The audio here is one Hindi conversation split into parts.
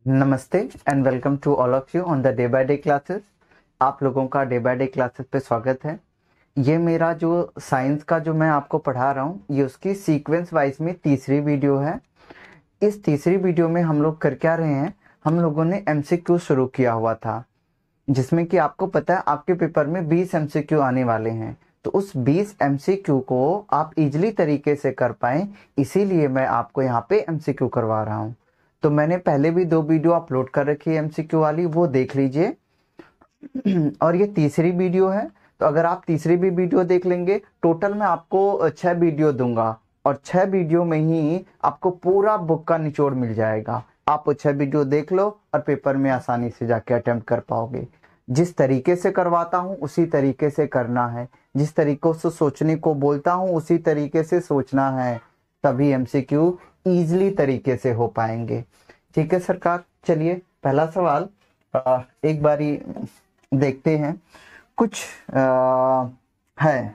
नमस्ते and welcome to all of you on the day by day classes. आप लोगों का डे बाय डे क्लासेस पे स्वागत है। ये मेरा जो साइंस का जो मैं आपको पढ़ा रहा हूँ, ये उसकी सीक्वेंस वाइज में तीसरी वीडियो है। इस तीसरी वीडियो में हम लोग कर क्या रहे हैं, हम लोगों ने एमसीक्यू शुरू किया हुआ था, जिसमें कि आपको पता है आपके पेपर में 20 एमसीक्यू आने वाले हैं। तो उस 20 एमसीक्यू को आप इजीली तरीके से कर पाएं, इसीलिए मैं आपको यहाँ पे एमसीक्यू करवा रहा हूँ। तो मैंने पहले भी 2 वीडियो अपलोड कर रखी है एमसीक्यू वाली, वो देख लीजिए। और ये तीसरी वीडियो है, तो अगर आप तीसरी भी वीडियो देख लेंगे, टोटल मैं आपको 6 वीडियो दूंगा और 6 वीडियो में ही आपको पूरा बुक का निचोड़ मिल जाएगा। आप वो 6 वीडियो देख लो और पेपर में आसानी से जाके अटेम्प्ट कर पाओगे। जिस तरीके से करवाता हूँ उसी तरीके से करना है, जिस तरीकों से सोचने को बोलता हूँ उसी तरीके से सोचना है, तभी एमसीक्यू इजीली तरीके से हो पाएंगे। ठीक है सरकार, चलिए पहला सवाल एक बारी देखते हैं। कुछ है,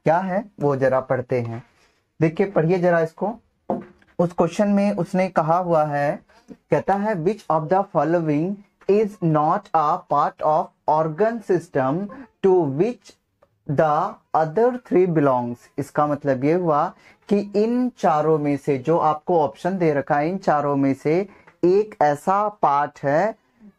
क्या है वो जरा पढ़ते हैं। देखिए पढ़िए जरा इसको। उस क्वेश्चन में उसने कहा हुआ है, कहता है which of the following is not a part of organ system to which the other 3 belongs. इसका मतलब ये हुआ कि इन चारों में से, जो आपको ऑप्शन दे रखा है, इन चारों में से एक ऐसा पार्ट है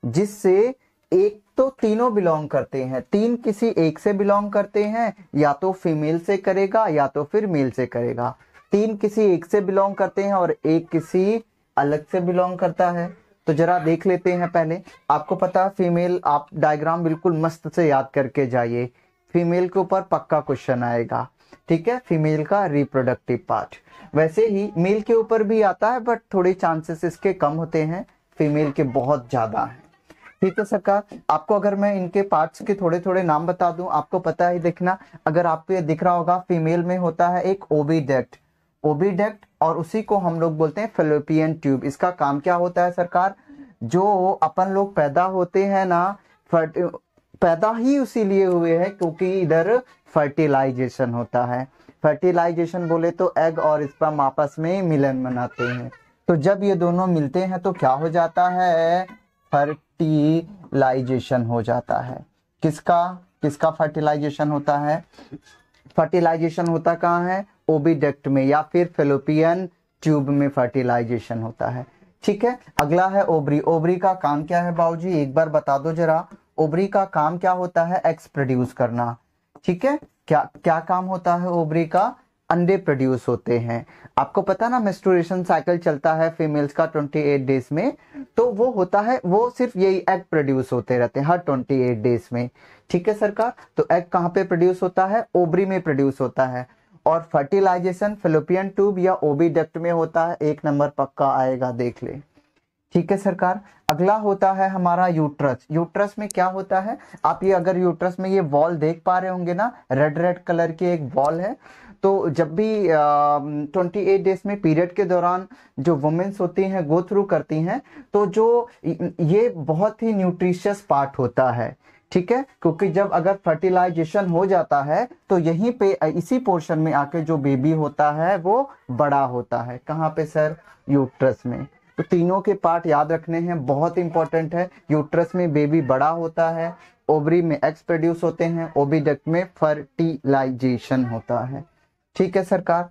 जिससे एक तो तीनों बिलोंग करते हैं, 3 किसी एक से बिलोंग करते हैं, या तो फीमेल से करेगा या तो फिर मेल से करेगा। 3 किसी एक से बिलोंग करते हैं और एक किसी अलग से बिलोंग करता है। तो जरा देख लेते हैं। पहले आपको पता है फीमेल, आप डायग्राम बिल्कुल मस्त से याद करके जाइए, फीमेल के ऊपर पक्का क्वेश्चन आएगा। ठीक है, फीमेल का रिप्रोडक्टिव पार्ट। वैसे ही मेल के ऊपर भी आता है, बट थोड़े चांसेस इसके कम होते हैं, फीमेल के बहुत ज्यादा है। ठीक है सरकार, आपको अगर मैं इनके पार्ट्स के थोड़े थोड़े नाम बता दूं, आपको पता ही, देखना अगर आपको ये दिख रहा होगा, फीमेल में होता है एक ओविडक्ट, ओविडक्ट, और उसी को हम लोग बोलते हैं फेलोपियन ट्यूब। इसका काम क्या होता है सरकार, जो अपन लोग पैदा होते हैं ना, पैदा ही उसी लिए हुए हैं क्योंकि इधर फर्टिलाइजेशन होता है। फर्टिलाइजेशन बोले तो एग और स्पर्म आपस में मिलन बनाते हैं। तो जब ये दोनों मिलते हैं तो क्या हो जाता है, फर्टिलाइजेशन हो जाता है। किसका किसका फर्टिलाइजेशन होता है, फर्टिलाइजेशन होता कहाँ है, ओविडक्ट में या फिर फेलोपियन ट्यूब में फर्टिलाइजेशन होता है। ठीक है, अगला है ओवरी। ओवरी का काम क्या है बाबूजी, एक बार बता दो जरा। ओवरी का काम क्या होता है, एग्स प्रोड्यूस करना। ठीक है, क्या क्या काम होता है ओवरी का, अंडे प्रोड्यूस होते हैं। आपको पता ना मेंस्ट्रुएशन साइकिल चलता है फीमेल्स का 28 डेज में, तो वो होता है, वो सिर्फ यही एग प्रोड्यूस होते रहते हैं हर 28 डेज में। ठीक है सरकार, तो एग कहाँ पे प्रोड्यूस होता है, ओवरी में प्रोड्यूस होता है। और फर्टिलाइजेशन फेलोपियन ट्यूब या ओविडक्ट में होता है, 1 नंबर पक्का आएगा, देख ले। ठीक है सरकार, अगला होता है हमारा यूट्रस। यूट्रस में क्या होता है, आप ये अगर यूट्रस में ये वॉल देख पा रहे होंगे ना, रेड रेड कलर की एक वॉल है। तो जब भी 28 डेज में पीरियड के दौरान जो वुमेन्स होती हैं गो थ्रू करती हैं, तो जो ये बहुत ही न्यूट्रिशियस पार्ट होता है। ठीक है, क्योंकि जब अगर फर्टिलाइजेशन हो जाता है तो यहीं पे इसी पोर्शन में आके जो बेबी होता है वो बड़ा होता है। कहाँ पे सर, यूट्रस में। तो तीनों के पार्ट याद रखने हैं, बहुत इंपॉर्टेंट है। यूट्रस में बेबी बड़ा होता है, ओवरी में एग्स प्रोड्यूस होते हैं, ओविडक्ट में फर्टिलाइजेशन होता है। ठीक है सरकार,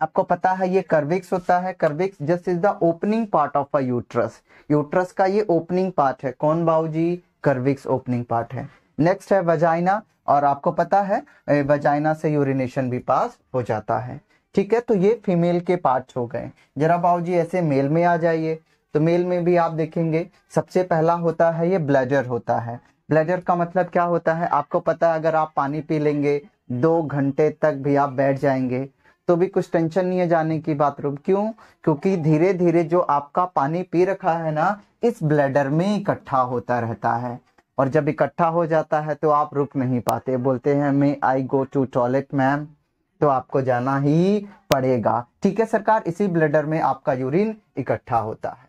आपको पता है ये कर्विक्स होता है। Cervix just is the opening part of a uterus. Uterus का ये ओपनिंग पार्ट है। कौन बाबूजी, कर्विक्स ओपनिंग पार्ट है। नेक्स्ट है वजाइना, और आपको पता है वजाइना से यूरिनेशन भी पास हो जाता है। ठीक है, तो ये फीमेल के पार्ट्स हो गए। जरा बाबूजी ऐसे मेल में आ जाइए। तो मेल में भी आप देखेंगे सबसे पहला होता है ये ब्लैडर होता है। ब्लैडर का मतलब क्या होता है, आपको पता है अगर आप पानी पी लेंगे 2 घंटे तक भी आप बैठ जाएंगे तो भी कुछ टेंशन नहीं है जाने की बाथरूम। क्यों, क्योंकि धीरे धीरे जो आपका पानी पी रखा है ना, इस ब्लैडर में इकट्ठा होता रहता है, और जब इकट्ठा हो जाता है तो आप रुक नहीं पाते, बोलते हैं मैं आई गो टू टॉयलेट मैम, तो आपको जाना ही पड़ेगा। ठीक है सरकार, इसी ब्लैडर में आपका यूरिन इकट्ठा होता है।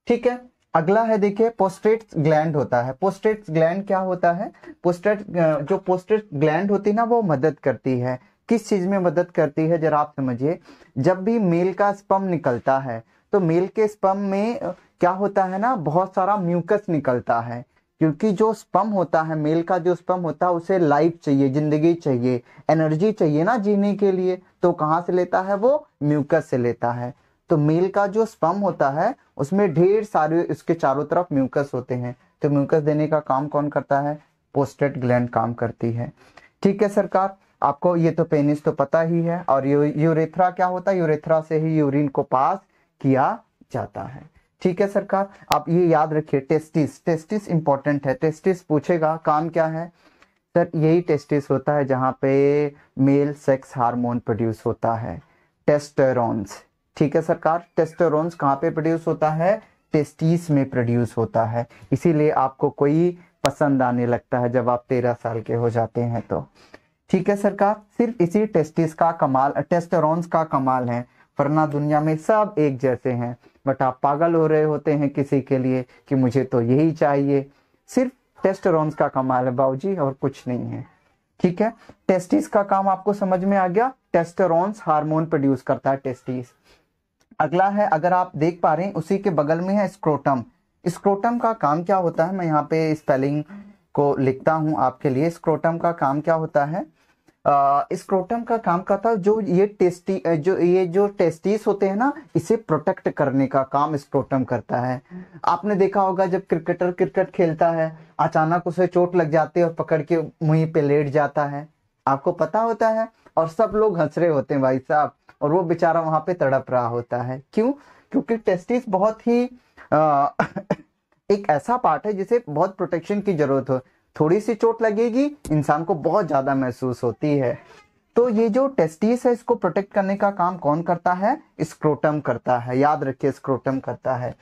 ठीक है, अगला है देखिए पोस्टेट ग्लैंड होता है। पोस्टेट ग्लैंड क्या होता है, पोस्टेट जो पोस्टेट ग्लैंड होती है ना, वो मदद करती है। किस चीज में मदद करती है जरा आप समझिए। जब भी मेल का स्पर्म निकलता है तो मेल के स्पर्म में क्या होता है ना, बहुत सारा म्यूकस निकलता है, क्योंकि जो स्पर्म होता है, मेल का जो स्पर्म होता है, उसे लाइफ चाहिए, जिंदगी चाहिए, एनर्जी चाहिए ना जीने के लिए। तो कहाँ से लेता है वो? म्यूकस से लेता है। तो मेल का जो स्पर्म होता है उसमें ढेर सारे इसके चारों तरफ म्यूकस होते हैं। तो म्यूकस देने का काम कौन करता है? प्रोस्टेट ग्लैंड काम करती है। ठीक है सरकार, आपको ये तो पेनिस तो पता ही है। और यूरेथ्रा क्या होता है? यूरेथ्रा से ही यूरिन को पास किया जाता है। ठीक है सरकार, आप ये याद रखिए। टेस्टिस, टेस्टिस इंपॉर्टेंट है। टेस्टिस पूछेगा काम क्या है सर? यही टेस्टिस होता है जहाँ पे मेल सेक्स हार्मोन प्रोड्यूस होता है, टेस्टोस्टेरोन्स। ठीक है सरकार, टेस्टोस्टेरोन्स कहाँ पे प्रोड्यूस होता है? टेस्टिस में प्रोड्यूस होता है। इसीलिए आपको कोई पसंद आने लगता है जब आप 13 साल के हो जाते हैं तो। ठीक है सरकार, सिर्फ इसी टेस्टिस का कमाल, टेस्टोस्टेरोन्स का कमाल है, वरना दुनिया में सब एक जैसे हैं। बट आप पागल हो रहे होते हैं किसी के लिए कि मुझे तो यही चाहिए। सिर्फ टेस्टोस्टेरोन्स का कमाल है बाबूजी, और कुछ नहीं है। ठीक है, टेस्टिस का काम आपको समझ में आ गया। टेस्टोस्टेरोन्स हार्मोन प्रोड्यूस करता है टेस्टिस। अगला है, अगर आप देख पा रहे हैं, उसी के बगल में है स्क्रोटम। स्क्रोटम का काम क्या होता है? मैं यहाँ पे स्पेलिंग को लिखता हूँ आपके लिए। स्क्रोटम का काम क्या होता है? स्क्रोटम का काम करता है जो ये जो टेस्टिस होते हैं ना, इसे प्रोटेक्ट करने का काम स्क्रोटम करता है। आपने देखा होगा जब क्रिकेटर क्रिकेट खेलता है, अचानक उसे चोट लग जाती है और पकड़ के मुंह पे लेट जाता है, आपको पता होता है, और सब लोग हंस रहे होते हैं भाई साहब, और वो बेचारा वहां पे तड़प रहा होता है। क्यों? क्योंकि टेस्टिस बहुत ही एक ऐसा पार्ट है जिसे बहुत प्रोटेक्शन की जरूरत हो। थोड़ी सी चोट लगेगी, इंसान को बहुत ज्यादा महसूस होती है। तो ये जो टेस्टिस है, इसको प्रोटेक्ट करने का काम कौन करता है? स्क्रोटम करता है। याद रखिए, स्क्रोटम करता है।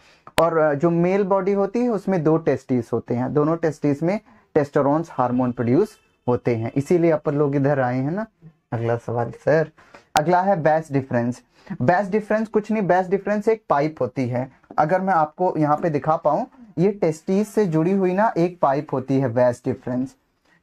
और जो मेल बॉडी होती है उसमें 2 टेस्टिस होते हैं, दोनों टेस्टिस में टेस्टोस्टेरोन हार्मोन प्रोड्यूस होते हैं, इसीलिए अपन लोग इधर आए हैं ना। अगला सवाल सर, अगला है बैस डिफरेंस। बैस डिफरेंस कुछ नहीं, बैस डिफरेंस एक पाइप होती है। अगर मैं आपको यहाँ पे दिखा पाऊं, ये टेस्टिस से जुड़ी हुई ना एक पाइप होती है बैस डिफरेंस।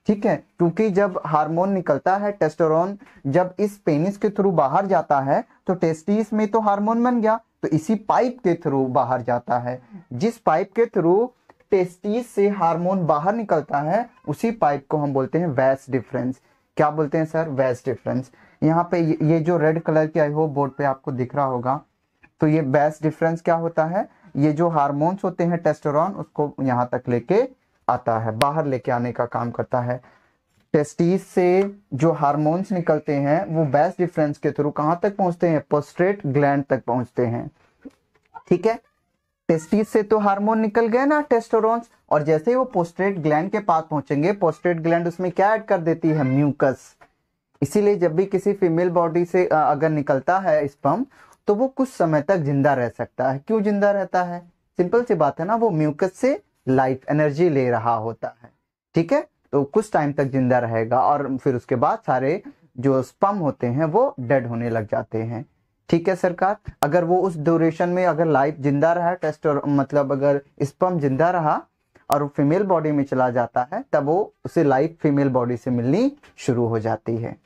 ठीक है, क्योंकि जब हार्मोन निकलता है टेस्टोस्टेरोन, जब इस पेनिस के थ्रू बाहर जाता है तो टेस्टिस में तो हार्मोन बन गया, तो इसी पाइप के थ्रू बाहर जाता है। जिस पाइप के थ्रू टेस्टिस से हार्मोन बाहर निकलता है, उसी पाइप को हम बोलते हैं वैस डिफरेंस। क्या बोलते हैं सर? वैस डिफरेंस। यहाँ पे ये जो रेड कलर की, आई होप बोर्ड पे आपको दिख रहा होगा, तो ये वैस डिफरेंस क्या होता है? ये जो हार्मोन्स होते हैं टेस्टोस्टेरोन, उसको यहाँ तक लेके आता है, बाहर लेके आने का काम करता है। टेस्टिस से जो हार्मोन्स निकलते हैं वो वैस डिफरेंस के थ्रू कहाँ तक पहुंचते हैं? प्रोस्टेट ग्लैंड तक पहुंचते हैं। ठीक है, टेस्टिस से तो हार्मोन निकल गए ना टेस्टोस्टेरोन, और जैसे ही वो प्रोस्टेट ग्लैंड के पास पहुंचेंगे, प्रोस्टेट ग्लैंड उसमें क्या ऐड कर देती है? म्यूकस। इसीलिए जब भी किसी फीमेल बॉडी से अगर निकलता है स्पर्म, तो वो कुछ समय तक जिंदा रह सकता है। क्यों जिंदा रहता है? सिंपल सी बात है ना, वो म्यूकस से लाइफ एनर्जी ले रहा होता है। ठीक है, तो कुछ टाइम तक जिंदा रहेगा, और फिर उसके बाद सारे जो स्पर्म होते हैं वो डेड होने लग जाते हैं। ठीक है सरकार, अगर वो उस ड्यूरेशन में अगर लाइफ जिंदा रहा, मतलब अगर स्पर्म जिंदा रहा और वो फीमेल बॉडी में चला जाता है, तब वो उसे लाइफ फीमेल बॉडी से मिलनी शुरू हो जाती है।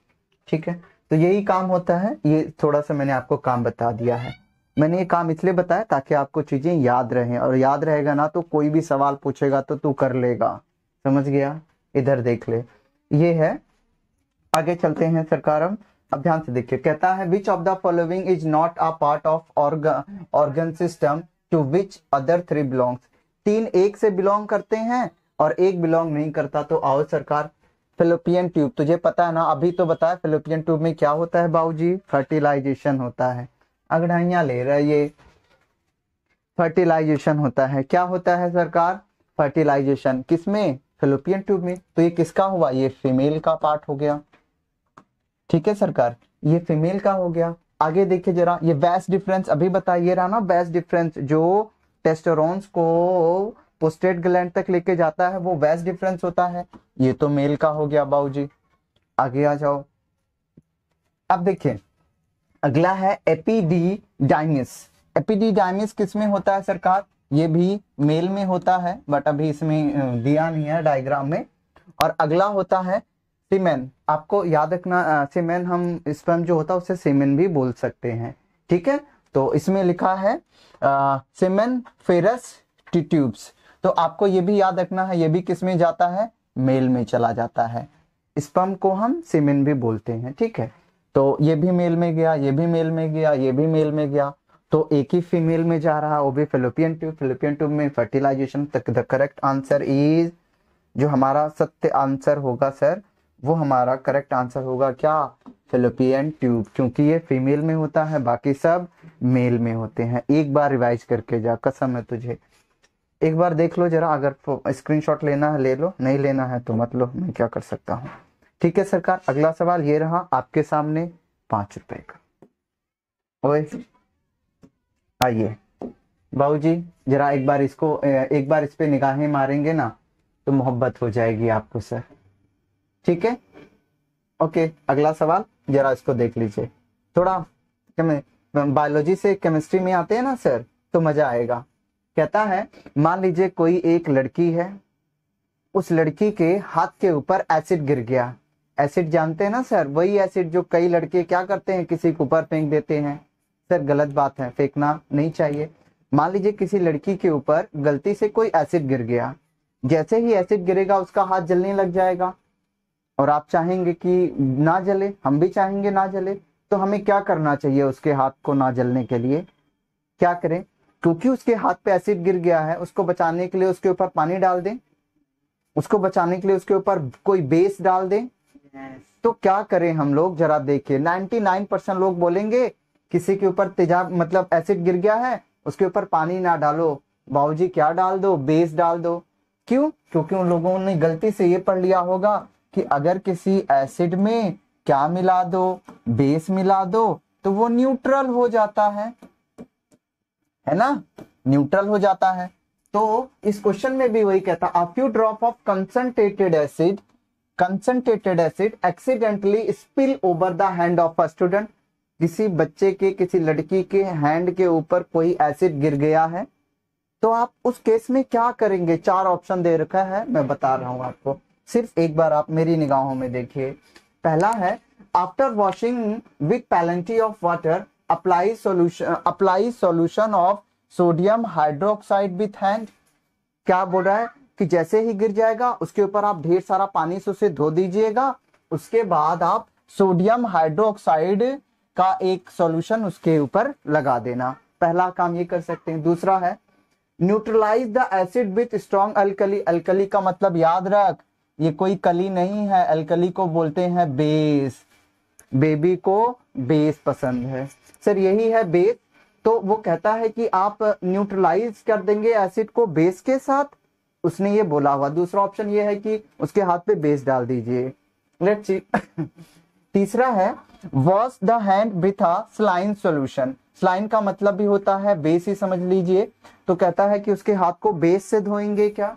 ठीक है, तो यही काम होता है। ये थोड़ा सा मैंने आपको काम बता दिया है। मैंने ये काम इसलिए बताया ताकि आपको चीजें याद रहें, और याद रहेगा ना तो कोई भी सवाल पूछेगा तो तू कर लेगा। समझ गया? इधर देख ले, ये है। आगे चलते हैं सरकार, अब ध्यान से देखिए। कहता है which of the following is not a part of organ system to which other 3 belongs. 3 एक से बिलोंग करते हैं और एक बिलोंग नहीं करता। तो आओ सरकार, फेलोपियन ट्यूब, तुझे पता है ना, अभी तो बताया फेलोपियन ट्यूब में क्या होता है बाबूजी? फर्टिलाइजेशन होता है। अंगड़ाइयां ले रहा है ये, फर्टिलाइजेशन होता है। क्या होता है सरकार? फर्टिलाइजेशन किसमें? फेलोपियन ट्यूब में। तो ये किसका हुआ? ये फीमेल का पार्ट हो गया। ठीक है सरकार, ये फीमेल का हो गया। आगे देखिए जरा, ये वैस डिफरेंस अभी बताइए रहा ना, वैस डिफरेंस जो टेस्टोस्टेरोन को प्रोस्टेट ग्लैंड तक लेके जाता है, वो वैस डिफरेंस होता है। ये तो मेल का हो गया बाबूजी। आगे आ जाओ, अब देखिए अगला है एपिडिडाइमिस। एपिडिडाइमिस किसमें होता है सरकार? ये भी मेल में होता है, बट अभी इसमें दिया नहीं है डायग्राम में। और अगला होता है सीमेन। आपको याद रखना, सीमेन हम स्पर्म जो होता है उसे सीमेन भी बोल सकते हैं। ठीक है, तो इसमें लिखा है सीमेन फेरस ट्यूब्स, तो आपको ये भी याद रखना है, ये भी किस में जाता है, मेल में चला जाता है। स्पर्म को हम सीमेन भी बोलते हैं, ठीक है। तो ये भी मेल में गया, ये भी मेल में गया, ये भी मेल में गया, तो एक ही फीमेल में जा रहा, वो भी फेलोपियन ट्यूब। फेलोपियन ट्यूब में fertilization. The correct answer is, जो हमारा सत्य आंसर होगा सर, वो हमारा करेक्ट आंसर होगा क्या, फेलोपियन ट्यूब, क्योंकि ये फीमेल में होता है, बाकी सब मेल में होते हैं। एक बार रिवाइज करके जा, कसम है तुझे, एक बार देख लो जरा, अगर स्क्रीनशॉट लेना है ले लो, नहीं लेना है तो मत लो, मैं क्या कर सकता हूँ। ठीक है सरकार, अगला सवाल ये रहा आपके सामने 5 रुपए का। ओए आइए बाबूजी, जरा एक बार इस पे निगाहें मारेंगे ना तो मोहब्बत हो जाएगी आपको सर, ठीक है। ओके, अगला सवाल जरा इसको देख लीजिए। थोड़ा बायोलॉजी से केमिस्ट्री में आते हैं ना सर, तो मजा आएगा। कहता है मान लीजिए कोई एक लड़की है, उस लड़की के हाथ के ऊपर एसिड गिर गया। एसिड जानते हैं ना सर, वही एसिड जो कई लड़के क्या करते हैं, किसी के ऊपर फेंक देते हैं। सर गलत बात है, फेंकना नहीं चाहिए। मान लीजिए किसी लड़की के ऊपर गलती से कोई एसिड गिर गया, जैसे ही एसिड गिरेगा उसका हाथ जलने लग जाएगा, और आप चाहेंगे कि ना जले, हम भी चाहेंगे ना जले, तो हमें क्या करना चाहिए उसके हाथ को ना जलने के लिए, क्या करें, क्योंकि उसके हाथ पे एसिड गिर गया है, उसको बचाने के लिए उसके ऊपर पानी डाल दें, उसको बचाने के लिए उसके ऊपर कोई बेस डाल दें। तो क्या करें हम लोग, जरा देखिए 99% लोग बोलेंगे किसी के ऊपर तेजाब मतलब एसिड गिर गया है, उसके ऊपर पानी ना डालो बाबूजी, क्या डाल दो, बेस डाल दो। क्यों, क्योंकि उन लोगों ने गलती से ये पढ़ लिया होगा कि अगर किसी एसिड में क्या मिला दो, बेस मिला दो, तो वो न्यूट्रल हो जाता है ना, न्यूट्रल हो जाता है। तो इस क्वेश्चन में भी वही कहता, a few drop of concentrated acid accidentally spill over the hand of a student. किसी बच्चे के, किसी लड़की के हैंड के ऊपर कोई एसिड गिर गया है, तो आप उस केस में क्या करेंगे। 4 ऑप्शन दे रखा है, मैं बता रहा हूं आपको, सिर्फ एक बार आप मेरी निगाहों में देखिए। पहला है, after washing with plenty of water apply solution of sodium hydroxide with hand. क्या बोल रहा है कि जैसे ही गिर जाएगा उसके ऊपर आप ढेर सारा पानी से उसे धो दीजिएगा, उसके बाद आप सोडियम हाइड्रोक्साइड का एक सॉल्यूशन उसके ऊपर लगा देना। पहला काम ये कर सकते हैं। दूसरा है, neutralize the acid with strong alkali. Alkali का मतलब याद रख, ये कोई कली नहीं है, अल्कली को बोलते हैं बेस। बेबी को बेस पसंद है सर, यही है बेस। तो वो कहता है कि आप न्यूट्रलाइज कर देंगे एसिड को बेस के साथ, उसने ये बोला हुआ। दूसरा ऑप्शन ये है कि उसके हाथ पे बेस डाल दीजिए। Let's see. तीसरा है, wash the hand with a saline solution. Saline का मतलब भी होता है बेस ही समझ लीजिए। तो कहता है कि उसके हाथ को बेस से धोएंगे क्या।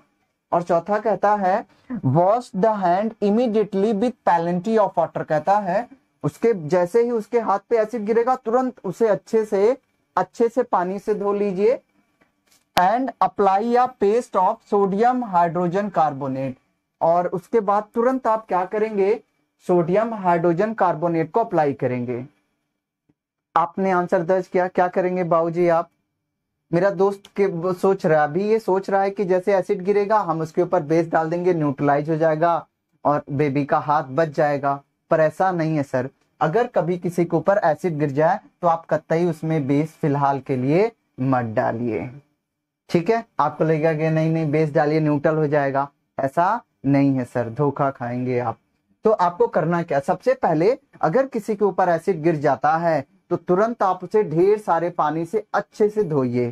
और चौथा कहता है, wash the hand immediately with plenty of water. कहता है उसके जैसे ही उसके हाथ पे एसिड गिरेगा तुरंत उसे अच्छे से पानी से धो लीजिए। And apply a paste of sodium hydrogen carbonate. और उसके बाद तुरंत आप क्या करेंगे, सोडियम हाइड्रोजन कार्बोनेट को अप्लाई करेंगे। आपने आंसर दर्ज किया, क्या करेंगे बाबूजी आप। मेरा दोस्त के सोच रहा है, अभी ये सोच रहा है कि जैसे एसिड गिरेगा हम उसके ऊपर बेस डाल देंगे, न्यूट्रलाइज हो जाएगा और बेबी का हाथ बच जाएगा। पर ऐसा नहीं है सर, अगर कभी किसी के ऊपर एसिड गिर जाए तो आप कतई उसमें बेस फिलहाल के लिए मत डालिए, ठीक है। आपको लगेगा कि नहीं बेस डालिए न्यूट्रल हो जाएगा, ऐसा नहीं है सर, धोखा खाएंगे आप। तो आपको करना क्या, सबसे पहले अगर किसी के ऊपर एसिड गिर जाता है तो तुरंत आप उसे ढेर सारे पानी से अच्छे से धोइए।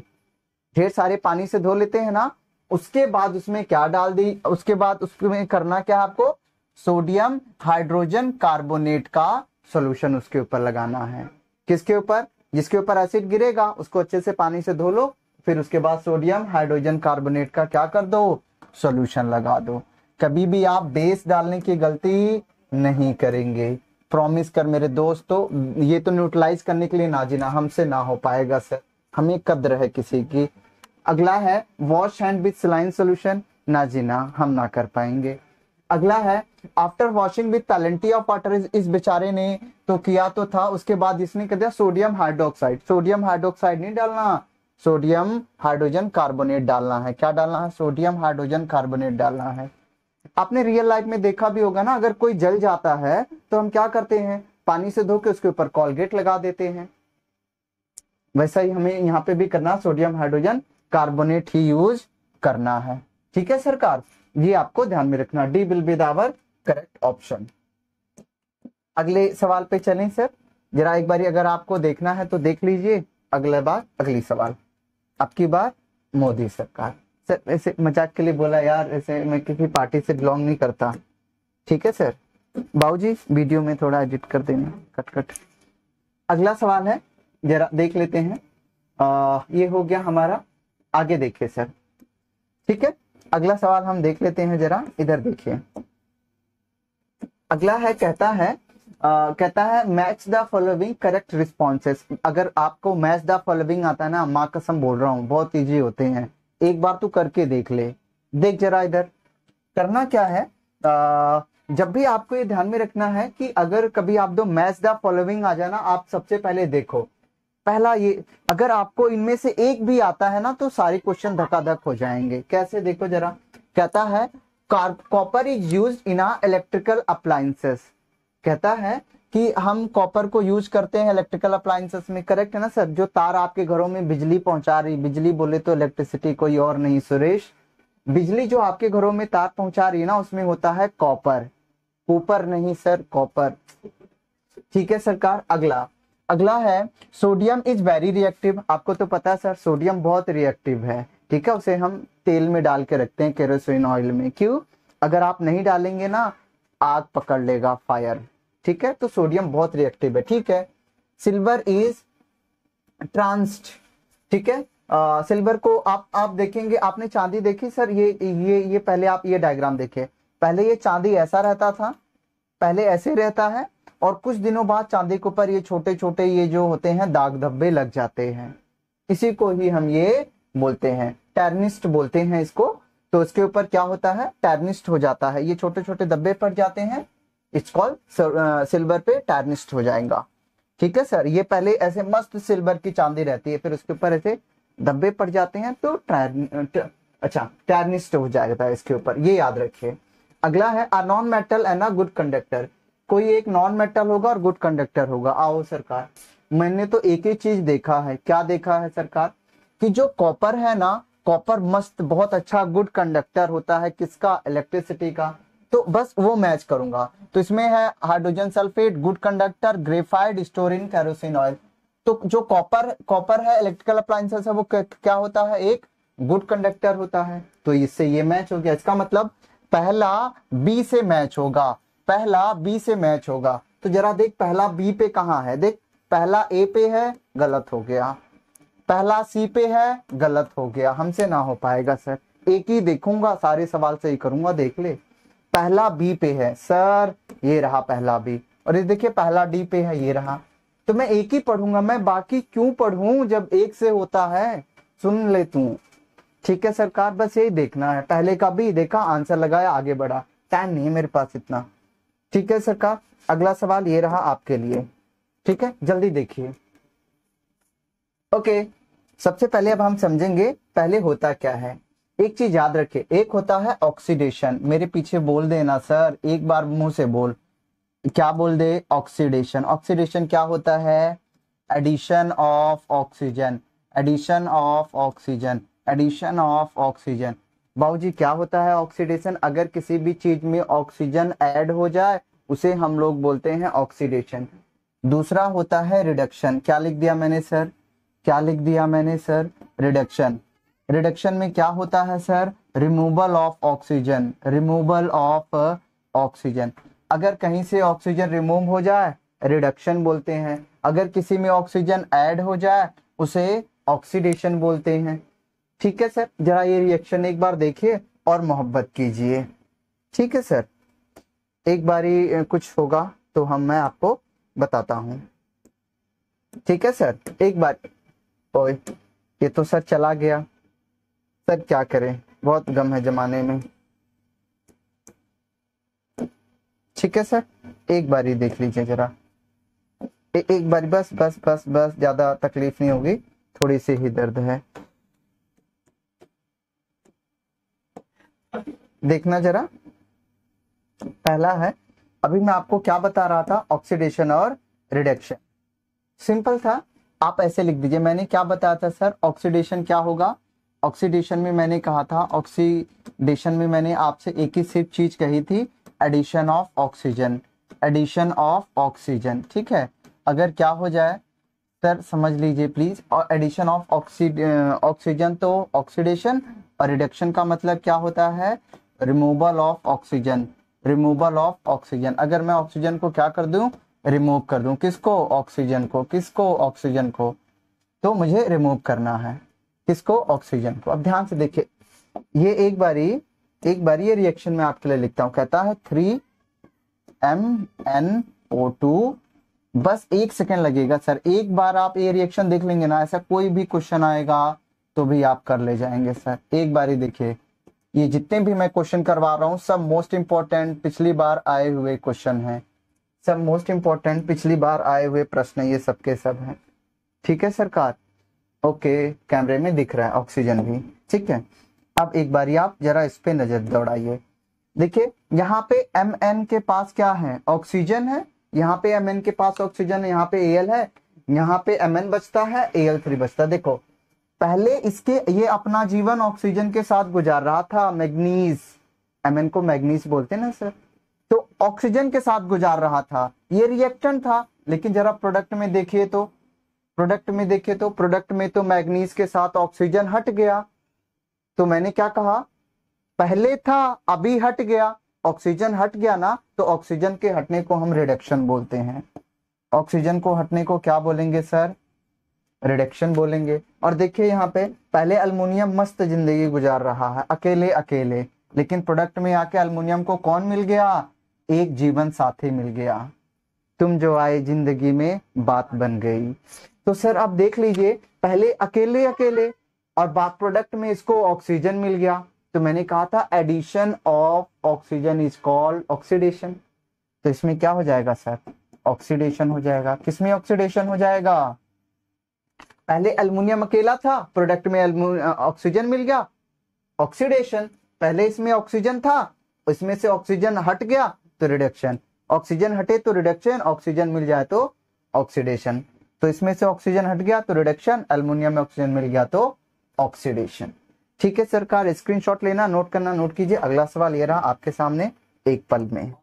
ढेर सारे पानी से धो लेते हैं ना, उसके बाद उसमें क्या डाल दी, उसके बाद उसमें करना क्या, आपको सोडियम हाइड्रोजन कार्बोनेट का सॉल्यूशन उसके ऊपर लगाना है। किसके ऊपर, जिसके ऊपर एसिड गिरेगा उसको अच्छे से पानी से धो लो, फिर उसके बाद सोडियम हाइड्रोजन कार्बोनेट का क्या कर दो, सॉल्यूशन लगा दो। कभी भी आप बेस डालने की गलती नहीं करेंगे, प्रॉमिस कर मेरे दोस्तों। ये तो न्यूट्रलाइज करने के लिए ना जीना, हमसे ना हो पाएगा सर, हमें कद्र है किसी की। अगला है, wash hand with saline solution, ना जीना हम ना कर पाएंगे। अगला है, after washing with plenty of water, इस बेचारे ने तो किया तो था, उसके बाद इसने कर दिया सोडियम हाइड्रोक्साइड। सोडियम हाइड्रोक्साइड नहीं डालना, सोडियम हाइड्रोजन कार्बोनेट डालना है। क्या डालना है? सोडियम हाइड्रोजन कार्बोनेट डालना है। आपने रियल लाइफ में देखा भी होगा ना, अगर कोई जल जाता है तो हम क्या करते हैं? पानी से धो के उसके ऊपर कोलगेट लगा देते हैं। वैसा ही हमें यहाँ पे भी करना, सोडियम हाइड्रोजन कार्बोनेट ही यूज करना है। ठीक है सरकार, ये आपको ध्यान में रखना। D will be the our correct option. अगले सवाल पे चलें सर, जरा एक बार अगर आपको देखना है तो देख लीजिए। अगली सवाल आपकी बार मोदी सरकार। सर ऐसे मजाक के लिए बोला यार, ऐसे मैं किसी पार्टी से बिलोंग नहीं करता। ठीक है सर, बाबूजी वीडियो में थोड़ा एडिट कर देना, कट कट। अगला सवाल है, जरा देख लेते हैं। ये हो गया हमारा, आगे देखिए सर। ठीक है, अगला सवाल हम देख लेते हैं, जरा इधर देखिए। अगला है, कहता है match the following correct responses. अगर आपको मैच द फॉलोइंग आता है ना, माँ कसम बोल रहा हूँ, बहुत इजी होते हैं, एक बार तू करके देख ले। देख जरा इधर, करना क्या है, जब भी आपको ये ध्यान में रखना है कि अगर कभी आप दो मैच द फॉलोइंग आ जाए ना, आप सबसे पहले देखो पहला ये, अगर आपको इनमें से एक भी आता है ना तो सारे क्वेश्चन धकाधक हो जाएंगे। कैसे? देखो जरा, कहता है copper is used in electrical appliances. कहता है कि हम कॉपर को यूज करते हैं इलेक्ट्रिकल अप्लायंसेस में। करेक्ट है ना सर? जो तार आपके घरों में बिजली पहुंचा रही, बिजली बोले तो इलेक्ट्रिसिटी, कोई और नहीं सुरेश, बिजली जो आपके घरों में तार पहुंचा रही है ना, उसमें होता है कॉपर। ऊपर नहीं सर, कॉपर। ठीक है सरकार। अगला है सोडियम इज वेरी रिएक्टिव। आपको तो पता है सर, सोडियम बहुत रिएक्टिव है। ठीक है, उसे हम तेल में डाल के रखते हैं, केरोसिन ऑयल में। क्यों? अगर आप नहीं डालेंगे ना, आग पकड़ लेगा, फायर। ठीक है, तो सोडियम बहुत रिएक्टिव है। ठीक है, सिल्वर इज ट्रांस्ट। ठीक है, सिल्वर को आप देखेंगे, आपने चांदी देखी सर? ये पहले आप ये डायग्राम देखे, पहले ये चांदी ऐसा रहता था, पहले ऐसे रहता है, और कुछ दिनों बाद चांदी के ऊपर ये छोटे छोटे ये जो होते हैं दाग धब्बे लग जाते हैं। इसी को ही हम ये बोलते हैं, टर्निस्ट बोलते हैं इसको। तो इसके ऊपर क्या होता है? टर्निस्ट हो जाता है, ये छोटे छोटे धब्बे पड़ जाते हैं, इट्स कॉल्ड सिल्वर पे टर्निस्ट हो जाएगा। ठीक है सर, ये पहले ऐसे मस्त सिल्वर की चांदी रहती है, फिर उसके ऊपर ऐसे धब्बे पड़ जाते हैं तो टर्निस्ट हो जाएगा इसके ऊपर, ये याद रखिए। अगला है a non metal and a good conductor. कोई एक नॉन मेटल होगा और गुड कंडक्टर होगा। आओ सरकार, मैंने तो एक ही चीज देखा है। क्या देखा है सरकार? कि जो कॉपर है ना, कॉपर मस्त बहुत अच्छा गुड कंडक्टर होता है, किसका? इलेक्ट्रिसिटी का। तो बस वो मैच करूंगा। तो इसमें है hydrogen sulphate good conductor, graphite store in kerosene oil. तो जो कॉपर है इलेक्ट्रिकल अप्लायंसेस है, वो क्या होता है? एक गुड कंडक्टर होता है। तो इससे ये मैच हो गया। इसका मतलब पहला बी से मैच होगा, पहला बी से मैच होगा। तो जरा देख, पहला बी पे कहाँ है? देख, पहला ए पे है, गलत हो गया। पहला सी पे है, गलत हो गया। हमसे ना हो पाएगा सर, एक ही देखूंगा, सारे सवाल सही करूंगा। देख ले, पहला बी पे है सर, ये रहा पहला बी, और ये देखिए पहला डी पे है, ये रहा। तो मैं एक ही पढ़ूंगा, मैं बाकी क्यों पढ़ूं जब एक से होता है? सुन ले तू। ठीक है सरकार, बस यही देखना है। पहले का भी देखा, आंसर लगाया, आगे बढ़ा। टाइम नहीं है मेरे पास इतना। ठीक है सरकार, अगला सवाल ये रहा आपके लिए। ठीक है, जल्दी देखिए। ओके, सबसे पहले अब हम समझेंगे पहले होता क्या है। एक चीज याद रखिए, एक होता है ऑक्सीडेशन। मेरे पीछे बोल देना सर, एक बार मुंह से बोल। क्या बोल दे? ऑक्सीडेशन। ऑक्सीडेशन क्या होता है? Addition of oxygen, addition of oxygen, addition of oxygen. बाबूजी क्या होता है ऑक्सीडेशन? अगर किसी भी चीज में ऑक्सीजन ऐड हो जाए उसे हम लोग बोलते हैं ऑक्सीडेशन। दूसरा होता है रिडक्शन। क्या लिख दिया मैंने सर? क्या लिख दिया मैंने सर? रिडक्शन। रिडक्शन में क्या होता है sir? Removal of oxygen, removal of oxygen. अगर कहीं से ऑक्सीजन रिमूव हो जाए रिडक्शन बोलते हैं, अगर किसी में ऑक्सीजन ऐड हो जाए उसे ऑक्सीडेशन बोलते हैं। ठीक है सर, जरा ये रिएक्शन एक बार देखिए और मोहब्बत कीजिए। ठीक है सर, एक बारी कुछ होगा तो मैं आपको बताता हूँ। ठीक है सर, एक बार। ओए, ये तो सर चला गया। सर क्या करें, बहुत गम है जमाने में। ठीक है सर, एक बारी देख लीजिए जरा, एक बारी बस बस बस बस, ज्यादा तकलीफ नहीं होगी, थोड़ी सी ही दर्द है, देखना जरा। पहला है, अभी मैं आपको क्या बता रहा था, ऑक्सीडेशन और रिडक्शन। सिंपल था, आप ऐसे लिख दीजिए। मैंने क्या बताया था सर, ऑक्सीडेशन क्या होगा, ऑक्सीडेशन में मैंने कहा था, ऑक्सीडेशन में मैंने आपसे एक ही सिर्फ चीज कही थी, addition of oxygen, addition of oxygen. ठीक है, अगर क्या हो जाए सर समझ लीजिए प्लीज, और एडिशन ऑफ ऑक्सीजन तो ऑक्सीडेशन, और रिडक्शन का मतलब क्या होता है, removal of oxygen, removal of oxygen. अगर मैं ऑक्सीजन को क्या कर दूं, रिमूव कर दूं, किसको, ऑक्सीजन को, किसको, ऑक्सीजन को, तो मुझे रिमूव करना है, किसको, ऑक्सीजन को। अब ध्यान से देखिए, ये एक बारी ये रिएक्शन में आपके लिए लिखता हूं, कहता है 3MnO2, बस 1 सेकेंड लगेगा सर, एक बार आप ये रिएक्शन देख लेंगे ना, ऐसा कोई भी क्वेश्चन आएगा तो भी आप कर ले जाएंगे सर। एक बार ही देखिए, ये जितने भी मैं क्वेश्चन करवा रहा हूँ सब मोस्ट इंपॉर्टेंट पिछली बार आए हुए क्वेश्चन हैं, सब मोस्ट इंपॉर्टेंट पिछली बार आए हुए प्रश्न ये सबके सब हैं। ठीक है सरकार, ओके, कैमरे में दिख रहा है ऑक्सीजन भी। ठीक है, अब एक बारी आप जरा इस पे नजर दौड़ाइए, देखिए यहाँ पे Mn के पास क्या है, ऑक्सीजन है, यहाँ पे Mn के पास ऑक्सीजन है, यहाँ पे Al है, यहाँ पे Mn बचता है, Al3 बचता है। देखो पहले इसके ये अपना जीवन ऑक्सीजन के साथ गुजार रहा था, मैग्नीज, Mn को मैग्नीज बोलते हैं ना सर, तो ऑक्सीजन के साथ गुजार रहा था, ये रिएक्टेंट था। लेकिन जरा प्रोडक्ट में देखिए तो, प्रोडक्ट में तो मैग्नीज के साथ ऑक्सीजन हट गया, तो मैंने क्या कहा, पहले था अभी हट गया, ऑक्सीजन हट गया ना, तो ऑक्सीजन के हटने को हम रिडक्शन बोलते हैं। ऑक्सीजन को हटने को क्या बोलेंगे सर, रिडक्शन बोलेंगे। और देखिए यहाँ पे पहले अल्मीनियम मस्त जिंदगी गुजार रहा है अकेले अकेले, लेकिन प्रोडक्ट में आके अल्मीनियम को कौन मिल गया, एक जीवन साथी मिल गया, तुम जो आए जिंदगी में बात बन गई। तो सर आप देख लीजिए, पहले अकेले अकेले और बाद प्रोडक्ट में इसको ऑक्सीजन मिल गया, तो मैंने कहा था addition of oxygen is called oxidation. तो इसमें क्या हो जाएगा सर, ऑक्सीडेशन हो जाएगा। किसमें ऑक्सीडेशन हो जाएगा, पहले अल्मीनियम अकेला था, प्रोडक्ट में ऑक्सीजन मिल गया, ऑक्सीडेशन। पहले इसमें ऑक्सीजन था, इसमें से ऑक्सीजन हट गया तो रिडक्शन, ऑक्सीजन हटे तो रिडक्शन, ऑक्सीजन मिल जाए तो ऑक्सीडेशन। तो इसमें से ऑक्सीजन हट गया तो रिडक्शन, अल्मीनियम में ऑक्सीजन मिल गया तो ऑक्सीडेशन। ठीक है सरकार, स्क्रीनशॉट लेना, नोट करना, नोट कीजिए। अगला सवाल ये रहा आपके सामने, एक पल में।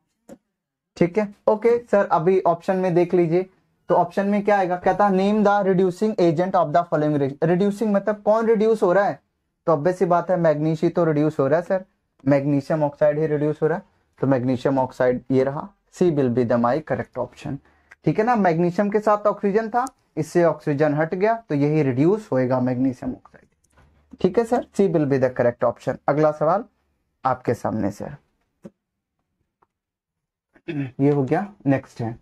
ठीक है, ओके सर, अभी ऑप्शन में देख लीजिए, तो ऑप्शन में क्या आएगा, कहता है name the reducing agent of the following. Reducing मतलब कौन रिड्यूस हो रहा है, तो ऑब्वियस सी बात है मैग्नीशियम तो रिड्यूस हो रहा है सर, मैग्नीशियम ऑक्साइड ही रिड्यूस हो रहा है, तो मैग्नीशियम ऑक्साइड ये रहा, C will be the my correct option. ठीक है ना, मैग्नीशियम के साथ ऑक्सीजन था, इससे ऑक्सीजन हट गया तो यही रिड्यूस होएगा मैग्नीशियम ऑक्साइड। ठीक है sir, C will be the correct option. अगला सवाल आपके सामने सर, ये हो गया। नेक्स्ट है,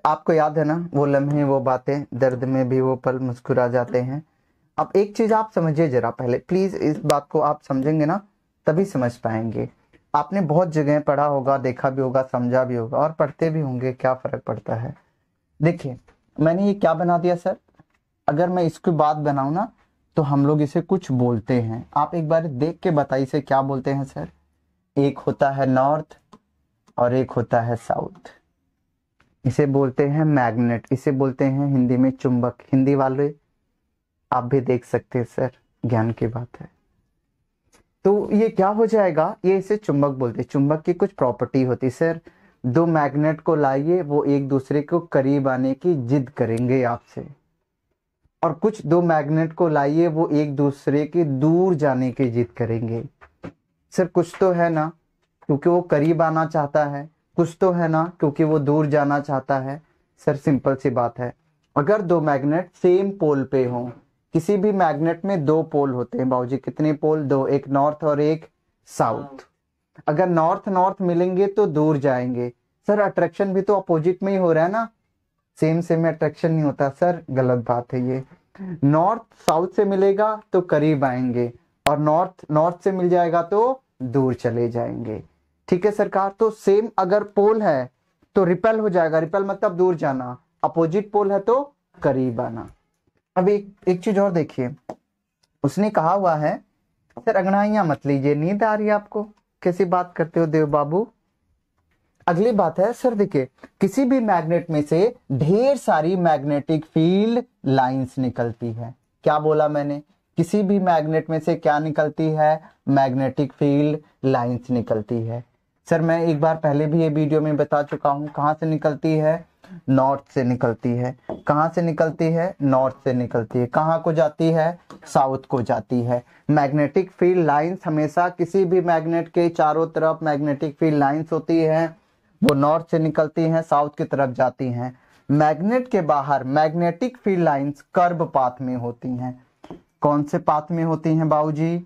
आपको याद है ना वो लम्हे वो बातें, दर्द में भी वो पल मुस्कुरा जाते हैं। अब एक चीज आप समझिए जरा पहले प्लीज, इस बात को आप समझेंगे ना तभी समझ पाएंगे। आपने बहुत जगह पढ़ा होगा, देखा भी होगा, समझा भी होगा, और पढ़ते भी होंगे, क्या फर्क पड़ता है। देखिए मैंने ये क्या बना दिया सर, अगर मैं इसकी बात बनाऊं ना तो हम लोग इसे कुछ बोलते हैं, आप एक बार देख के बताइए इसे क्या बोलते हैं सर। एक होता है नॉर्थ और एक होता है साउथ, इसे बोलते हैं मैग्नेट, इसे बोलते हैं हिंदी में चुंबक। हिंदी वाले आप भी देख सकते हैं सर, ज्ञान की बात है। तो ये क्या हो जाएगा, ये इसे चुंबक बोलते हैं। चुंबक की कुछ प्रॉपर्टी होती है सर, दो मैग्नेट को लाइए, वो एक दूसरे को करीब आने की जिद करेंगे आपसे, और कुछ दो मैग्नेट को लाइए, वो एक दूसरे के दूर जाने की जिद करेंगे। सर कुछ तो है ना, क्योंकि वो करीब आना चाहता है, कुछ तो है ना क्योंकि वो दूर जाना चाहता है। सर सिंपल सी बात है, अगर दो मैग्नेट सेम पोल पे हों, किसी भी मैग्नेट में दो पोल होते हैं बाबूजी, कितने पोल, दो, एक नॉर्थ और एक साउथ। अगर नॉर्थ नॉर्थ मिलेंगे तो दूर जाएंगे। सर अट्रैक्शन भी तो अपोजिट में ही हो रहा है ना, सेम सेम अट्रैक्शन नहीं होता सर, गलत बात है ये। नॉर्थ साउथ से मिलेगा तो करीब आएंगे, और नॉर्थ नॉर्थ से मिल जाएगा तो दूर चले जाएंगे। ठीक है सरकार। तो सेम अगर पोल है तो रिपेल हो जाएगा, रिपेल मतलब दूर जाना, अपोजिट पोल है तो करीब आना। अब एक चीज और देखिए, उसने कहा हुआ है, सर अंगड़ाइयां मत लीजिए, नींद आ रही है आपको, कैसी बात करते हो देव बाबू। अगली बात है सर देखिए, किसी भी मैग्नेट में से ढेर सारी मैग्नेटिक फील्ड लाइंस निकलती है। क्या बोला मैंने, किसी भी मैग्नेट में से क्या निकलती है, मैग्नेटिक फील्ड लाइंस निकलती है। सर मैं एक बार पहले भी ये वीडियो में बता चुका हूं, कहां से निकलती है, नॉर्थ से निकलती है। कहां से निकलती है, नॉर्थ से निकलती है। कहां को जाती है, साउथ को जाती है। मैग्नेटिक फील्ड लाइंस हमेशा किसी भी मैग्नेट के चारों तरफ मैग्नेटिक फील्ड लाइंस होती है, वो नॉर्थ से निकलती हैं, साउथ की तरफ जाती हैं। मैग्नेट के बाहर magnetic field lines curve path में होती हैं। कौन से पाथ में होती हैं बाबूजी,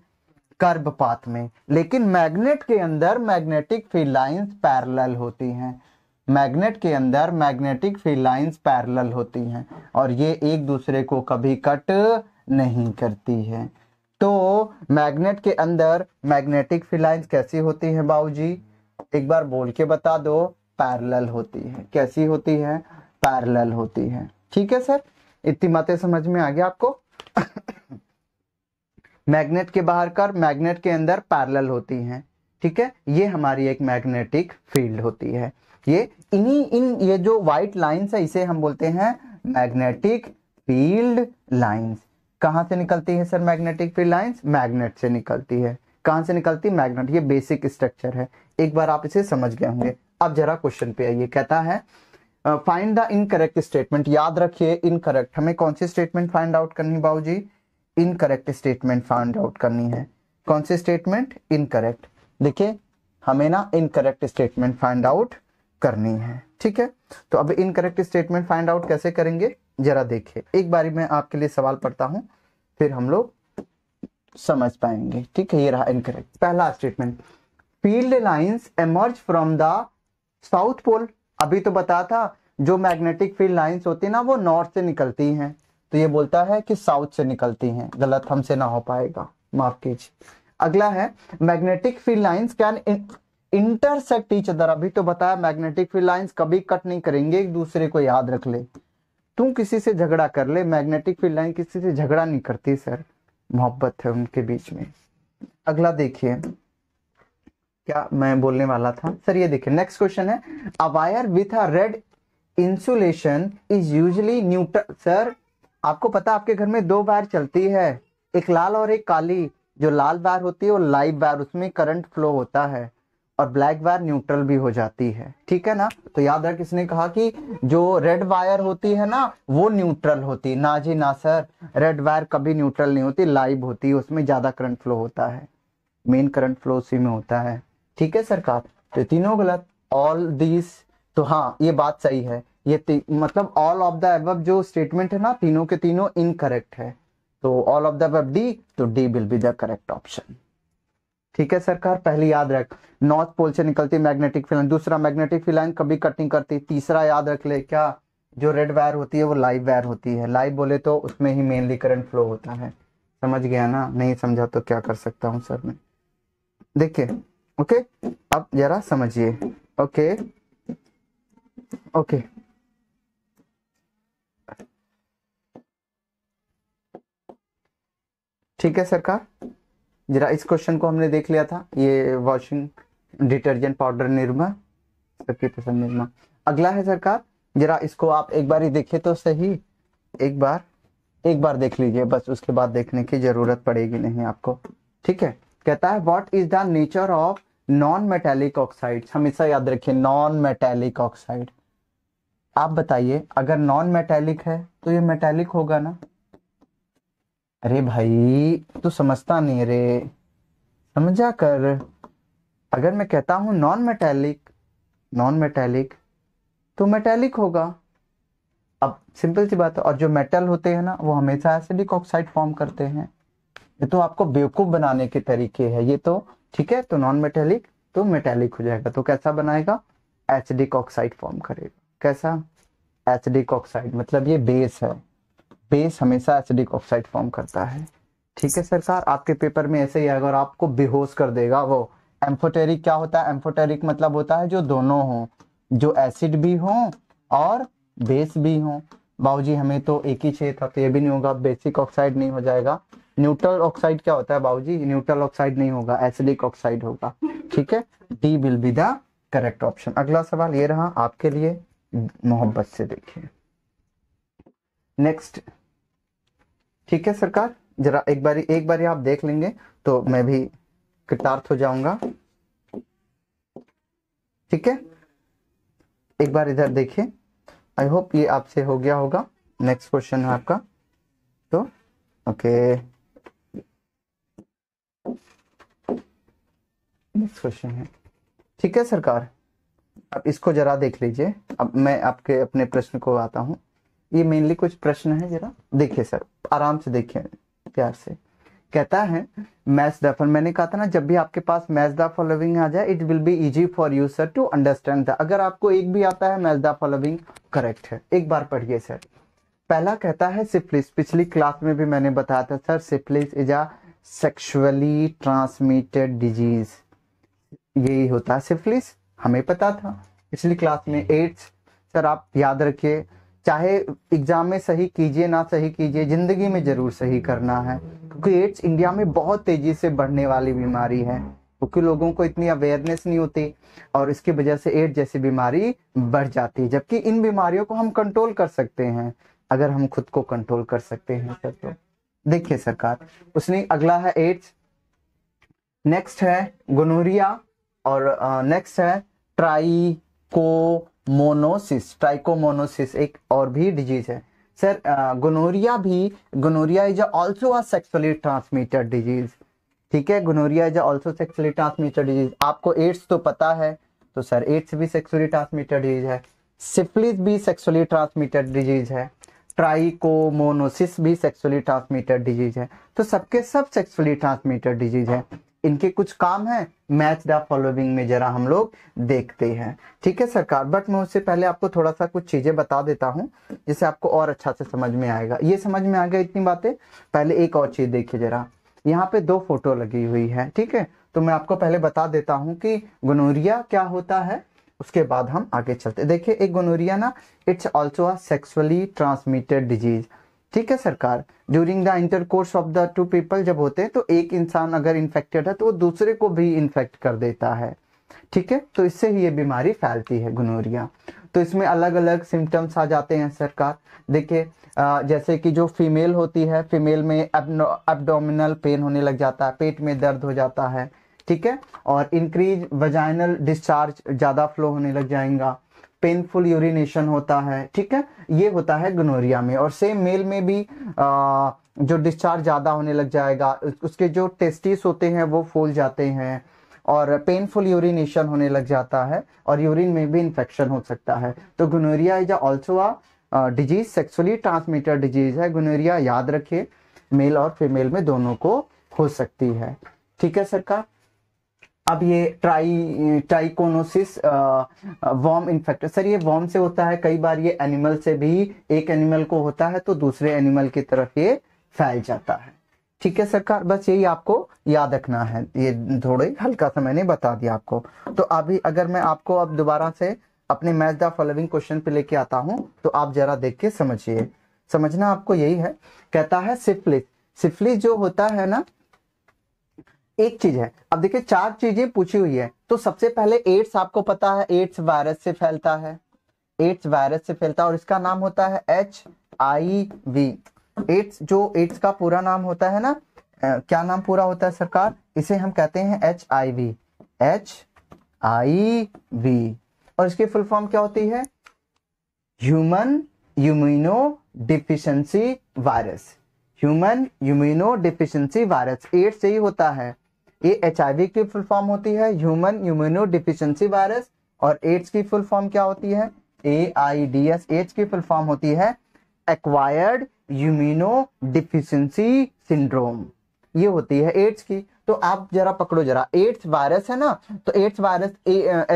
कर्व पाथ में। लेकिन मैग्नेट के अंदर मैग्नेटिक फील्ड लाइंस पैरेलल होती हैं। मैग्नेट के अंदर मैग्नेटिक फील्ड लाइंस पैरेलल होती हैं और ये एक दूसरे को कभी कट नहीं करती है। तो मैग्नेट के अंदर मैग्नेटिक फील्ड लाइंस कैसी होती हैं बाबूजी, एक बार बोल के बता दो, पैरेलल होती है। कैसी होती है, पैरेलल होती है। ठीक है सर, इतनी बातें समझ में आ गया आपको। मैग्नेट के बाहर कर, मैग्नेट के अंदर पैरेलल होती हैं। ठीक है, ये हमारी एक मैग्नेटिक फील्ड होती है। ये ये जो व्हाइट लाइंस है इसे हम बोलते हैं मैग्नेटिक फील्ड लाइंस। कहां से निकलती है sir magnetic field lines, magnet से निकलती है। कहां से निकलती है, मैग्नेट। ये बेसिक स्ट्रक्चर है, एक बार आप इसे समझ गए होंगे। अब जरा क्वेश्चन पे आइए, कहता है फाइंड द इनकरेक्ट स्टेटमेंट। याद रखिए इनकरेक्ट, हमें कौन सी स्टेटमेंट फाइंड आउट करनी बाबूजी, इनकरेक्ट स्टेटमेंट फाइंड आउट करनी है। कौन सी स्टेटमेंट, इनकरेक्ट। देखिए हमें ना इनकरेक्ट स्टेटमेंट फाइंड आउट करनी है। ठीक है, तो अब इनकरेक्ट स्टेटमेंट फाइंड आउट कैसे करेंगे जरा देखिए। एक बारी मैं आपके लिए सवाल पढ़ता हूं, फिर हम लोग समझ पाएंगे। ठीक है, ये रहा इनकरेक्ट। पहला statement, field lines emerge from the south pole. अभी तो बता था जो मैग्नेटिक फील्ड लाइंस होती है ना वो नॉर्थ से निकलती हैं, तो ये बोलता है कि साउथ से निकलती हैं। गलत हमसे ना हो पाएगा, माफ कीजिए। अगला है magnetic field lines can intersect each other. अभी तो बताया मैग्नेटिक फील्ड लाइंस कभी कट नहीं करेंगे एक दूसरे को, याद रख ले। तुम किसी से झगड़ा कर ले, मैग्नेटिक फील्ड लाइन किसी से झगड़ा नहीं करती सर, मोहब्बत है उनके बीच में। अगला देखिए क्या मैं बोलने वाला था सर, ये देखिए नेक्स्ट क्वेश्चन है, a wire with a red insulation is usually neutral. Sir आपको पता आपके घर में दो वायर चलती है, एक लाल और एक काली। जो लाल वायर होती है वो लाइव वायर, उसमें करंट फ्लो होता है, और ब्लैक वायर न्यूट्रल भी हो जाती है। ठीक है ना, तो याद रख किसने कहा कि जो रेड वायर होती है ना वो न्यूट्रल होती, ना जी ना सर, रेड वायर कभी न्यूट्रल नहीं होती, लाइव होती है, उसमें ज्यादा करंट फ्लो होता है, मेन करंट फ्लो उसी में होता है। ठीक है सरकार, तो तीनों गलत, ऑल दिस। तो हाँ ये बात सही है, ये मतलब ऑल ऑफ द अबव जो स्टेटमेंट है ना तीनों के तीनों इनकरेक्ट है, तो all of the above D, तो D will be the correct option. ठीक है सरकार, पहली याद रख, नॉर्थ पोल से निकलती मैग्नेटिक फील्ड। दूसरा मैग्नेटिक फील्ड लाइन कभी कट नहीं करती। तीसरा याद रख ले क्या, जो रेड वायर होती है वो लाइव वायर होती है। लाइव बोले तो उसमें ही मेनली करंट फ्लो होता है। समझ गया ना, नहीं समझा तो क्या कर सकता हूँ सर मैं। देखिए ओके, अब जरा समझिए। ओके ओके ठीक है सरकार, जरा इस क्वेश्चन को हमने देख लिया था, ये वॉशिंग डिटर्जेंट पाउडर निरमा, सबकी पसंद निरमा। अगला है सरकार, जरा इसको आप एक बार ही देखिए तो सही, एक बार देख लीजिए बस, उसके बाद देखने की जरूरत पड़ेगी नहीं आपको। ठीक है, कहता है what is the nature of non metallic oxide. हमेशा याद रखिए नॉन मेटेलिक ऑक्साइड। आप बताइए अगर नॉन मेटेलिक है तो ये मेटेलिक होगा ना। अरे भाई तू समझता नहीं रे, समझा कर। अगर मैं कहता हूं नॉन मेटेलिक तो मेटेलिक होगा। अब सिंपल सी बात है, और जो मेटल होते हैं ना वो हमेशा एसिडिक ऑक्साइड फॉर्म करते हैं। ये तो आपको बेवकूफ बनाने के तरीके है ये तो। ठीक है, तो नॉन मेटेलिक तो मेटेलिक हो जाएगा, तो कैसा बनाएगा, एसिडिक ऑक्साइड फॉर्म करेगा। कैसा, एसिडिक ऑक्साइड, मतलब ये बेस है, बेस हमेशा एसिडिक ऑक्साइड फॉर्म करता है। ठीक है सरकार, आपके पेपर में ऐसे ही आएगा और आपको बेहोश कर देगा वो, एम्फोटेरिक क्या होता है? एम्फोटेरिक मतलब होता है जो दोनों हो, जो एसिड भी हो और बेस भी हो। बाबूजी हमें तो एक ही चाहिए था, तो ये भी नहीं होगा, बेसिक ऑक्साइड नहीं हो जाएगा। न्यूट्रल ऑक्साइड क्या होता है बाबूजी? न्यूट्रल ऑक्साइड नहीं होगा, एसिडिक ऑक्साइड होगा। ठीक है, D will be the correct option. अगला सवाल ये रहा आपके लिए, मोहब्बत से देखिए नेक्स्ट। ठीक है सरकार, जरा एक बारी आप देख लेंगे तो मैं भी कृतार्थ हो जाऊंगा। ठीक है, एक बार इधर देखिए, आई होप ये आपसे हो गया होगा। नेक्स्ट क्वेश्चन है आपका, तो ओके नेक्स्ट क्वेश्चन है। ठीक है सरकार, अब इसको जरा देख लीजिए। अब मैं आपके अपने प्रश्न को आता हूँ। ये मेनली कुछ प्रश्न है, जरा देखिए सर, आराम से देखिए, प्यार से। कहता है मैच द, मैंने कहा था ना जब भी आपके पास मैच द फॉलोइंग आ जाए it will be easy for you sir to understand the. अगर आपको एक भी आता है मैच द फॉलोइंग करेक्ट है। एक बार पढ़िए सर। पहला कहता है सिफिलिस, पिछली क्लास में भी मैंने बताया था sir, syphilis is a sexually transmitted disease. यही होता है सिफिलिस, हमें पता था पिछली क्लास में। एड्स सर आप याद रखिए, चाहे एग्जाम में सही कीजिए ना सही कीजिए, जिंदगी में जरूर सही करना है, क्योंकि एड्स इंडिया में बहुत तेजी से बढ़ने वाली बीमारी है, क्योंकि लोगों को इतनी अवेयरनेस नहीं होती और इसकी वजह से एड्स जैसी बीमारी बढ़ जाती है। जबकि इन बीमारियों को हम कंट्रोल कर सकते हैं अगर हम खुद को कंट्रोल कर सकते हैं सर। तो देखिए सरकार, उसने अगला है एड्स, नेक्स्ट है गोनोरिया और नेक्स्ट है ट्राइकोमोनोसिस। ट्राइकोमोनोसिस एक और भी डिजीज है sir. Gonorrhoea is also a sexually transmitted disease. ठीक है, gonorrhoea is also sexually transmitted disease. आपको एड्स तो पता है, तो सर एड्स भी सेक्सुअली ट्रांसमिटेड डिजीज है, सिफिलिस भी सेक्सुअली ट्रांसमिटेड डिजीज है, ट्राइकोमोनोसिस भी सेक्सुअली ट्रांसमिटेड डिजीज है। तो सबके सब सेक्सुअली ट्रांसमिटेड डिजीज है। इनके कुछ काम है, मैच द फॉलोइंग में जरा हम लोग देखते हैं। ठीक है सरकार, बट मैं उससे पहले आपको थोड़ा सा कुछ चीजें बता देता हूं जिससे आपको और अच्छा से समझ में आएगा। ये समझ में आ गया इतनी बातें। पहले एक और चीज देखिए जरा, यहाँ पे दो फोटो लगी हुई है। ठीक है, तो मैं आपको पहले बता देता हूँ कि गोनोरिया क्या होता है, उसके बाद हम आगे चलते। देखिए एक गोनोरिया ना, it's also a sexually transmitted disease. ठीक है सरकार, during the intercourse of the two people जब होते हैं तो एक इंसान अगर इन्फेक्टेड है तो वो दूसरे को भी इन्फेक्ट कर देता है। ठीक है, तो इससे ही ये बीमारी फैलती है गोनोरिया। तो इसमें अलग अलग सिम्टम्स आ जाते हैं सरकार। देखिए जैसे कि जो फीमेल होती है, फीमेल में एब्डोमिनल पेन होने लग जाता है, पेट में दर्द हो जाता है। ठीक है, और इंक्रीज वजाइनल डिस्चार्ज ज्यादा फ्लो होने लग जाएगा, पेनफुल यूरिनेशन होता है। ठीक है, ये होता है गोनोरिया में। और सेम मेल में भी जो डिस्चार्ज ज्यादा होने लग जाएगा, उसके जो टेस्टिस होते हैं वो फूल जाते हैं और पेनफुल यूरिनेशन होने लग जाता है और यूरिन में भी इंफेक्शन हो सकता है। तो gonorrhoea is also a disease, sexually transmitted disease है। गोनोरिया याद रखिए, मेल और फीमेल में दोनों को हो सकती है। ठीक है सरकार, अब ये ट्राइकोनोसिस वॉर्म इन्फेक्टेड, सर ये वॉर्म से होता है, कई बार ये एनिमल से भी, एक एनिमल को होता है तो दूसरे एनिमल की तरफ ये फैल जाता है। ठीक है सरकार, बस यही आपको याद रखना है, ये थोड़े हल्का सा मैंने बता दिया आपको। तो अभी अगर मैं आपको अब दोबारा से अपने मैच द फॉलोइंग क्वेश्चन पे लेके आता हूं तो आप जरा देख के समझिए। समझना आपको यही है, कहता है सिफिलिस। सिफिलिस जो होता है ना, एक चीज है। अब देखिए चार चीजें पूछी हुई है, तो सबसे पहले एड्स आपको पता है, एड्स वायरस से फैलता है, एड्स वायरस से फैलता है और इसका नाम होता है HIV। एड्स, जो एड्स का पूरा नाम होता है ना, क्या नाम पूरा होता है सरकार? इसे हम कहते हैं HIV। HIV और इसकी फुल फॉर्म क्या होती है? Human immuno deficiency virus. Human immuno deficiency virus, AIDS यही होता है। ये HIV की फुल फॉर्म होती है ह्यूमन इम्यूनो डिफिशियंसी वायरस, और एड्स की फुल फॉर्म क्या होती है? AIDS। एड्स की फुल फॉर्म होती है एक्वायर्ड इम्यूनो डिफिशियंसी सिंड्रोम, ये होती है एड्स की। तो आप जरा पकड़ो जरा, एड्स वायरस है ना, तो एड्स वायरस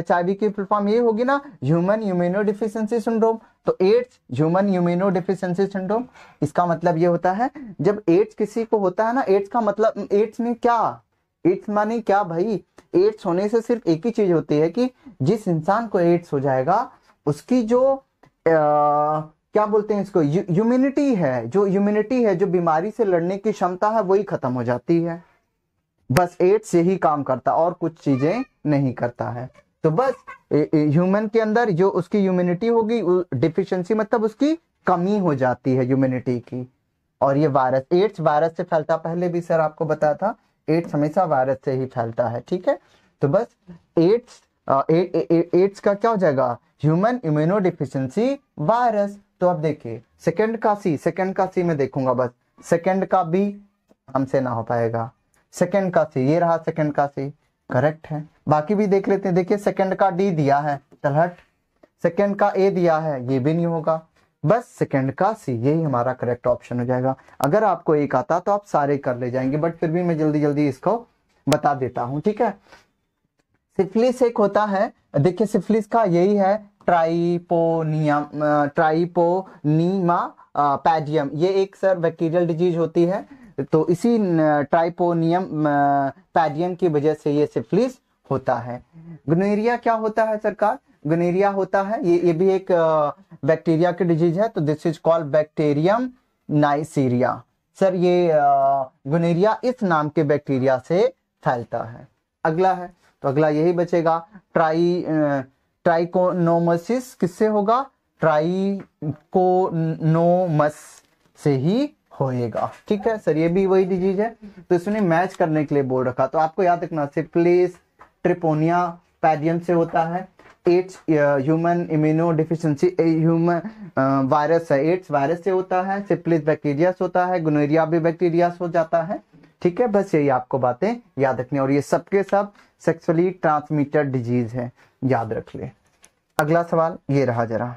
HIV की फुल फॉर्म ये होगी ना, ह्यूमन इम्यूनो डिफिशियंसी सिंड्रोम। तो AIDS human immuno deficiency syndrome, इसका मतलब ये होता है जब एड्स किसी को होता है ना, एड्स का मतलब, एड्स में क्या, एड्स माने क्या भाई? एड्स होने से सिर्फ एक ही चीज होती है कि जिस इंसान को एड्स हो जाएगा उसकी जो क्या बोलते हैं इसको, ह्यूमिनिटी है, जो बीमारी से लड़ने की क्षमता है वही खत्म हो जाती है। बस एड्स यही काम करता और कुछ चीजें नहीं करता है। तो बस ह्यूमन के अंदर जो उसकी ह्यूमिनिटी होगी, डिफिशियंसी मतलब उसकी कमी हो जाती है ह्यूमिनिटी की। और ये वायरस, एड्स वायरस से फैलता, पहले भी सर आपको बताया था, एड्स हमेशा वायरस से ही फैलता है, ठीक है। तो बस एड्स का क्या हो जाएगा? Human immuno deficiency virus. तो अब देखिए सेकंड का सी में देखूंगा, बस सेकंड का बी हमसे ना हो पाएगा, सेकंड का सी, ये रहा सेकंड का सी, करेक्ट है। बाकी भी देख लेते हैं। देखिए सेकंड का डी दिया है, चल हट। सेकंड का ए दिया है, ये भी नहीं होगा। बस सेकंड का सी, यही हमारा करेक्ट ऑप्शन हो जाएगा। अगर आपको एक आता तो आप सारे कर ले जाएंगे, बट फिर भी मैं जल्दी जल्दी इसको बता देता हूं, ठीक है। सिफिलिस एक होता है, देखिए सिफिलिस का यही है ट्राइपोनीमा पैजियम, ये एक सर बैक्टीरियल डिजीज होती है। तो इसी ट्राइपोनियम पैजियम की वजह से ये सिफिलिस होता है। गोनोरिया क्या होता है सरकार? गोनोरिया होता है, ये भी एक बैक्टीरिया की डिजीज है। तो this is called bacterium Neisseria. Sir ये गोनोरिया इस नाम के बैक्टीरिया से फैलता है। अगला है, तो अगला यही बचेगा, ट्राइकोनोमसिस किससे होगा? ट्राइकोनोमस से ही होएगा, ठीक है सर। ये भी वही डिजीज है, तो इसने मैच करने के लिए बोल रखा। तो आपको याद रखना, सिफिलिस ट्रिपोनिया पैजियम से होता है, AIDS human immuno deficiency human virus है, एड्स वायरस से होता है, सिफिलिस बैक्टीरिया से होता है, गोनोरिया भी बैक्टीरिया से हो जाता है, ठीक है। बस यही आपको बातें याद रखनी, और ये सबके सब सेक्सुअली ट्रांसमिटेड डिजीज है, याद रख ले। अगला सवाल ये रहा जरा,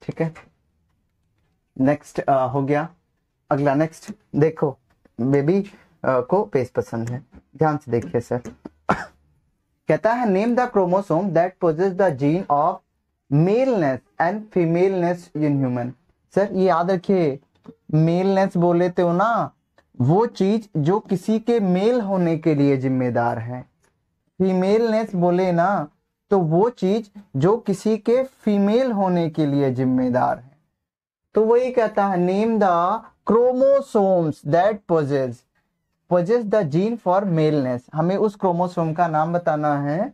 ठीक है। नेक्स्ट हो गया। अगला नेक्स्ट देखो, बेबी को पेज पसंद है, ध्यान से देखिए सर। कहता है name the chromosome that possess the gene of maleness and femaleness in human. Sir ये याद रखिए, मेलनेस बोले तो ना वो चीज जो किसी के मेल होने के लिए जिम्मेदार है, फीमेलनेस बोले ना तो वो चीज जो किसी के फीमेल होने के लिए जिम्मेदार है। तो वही कहता है name the chromosomes that possess the gene for maleness. हमें उस क्रोमोसोम का नाम बताना है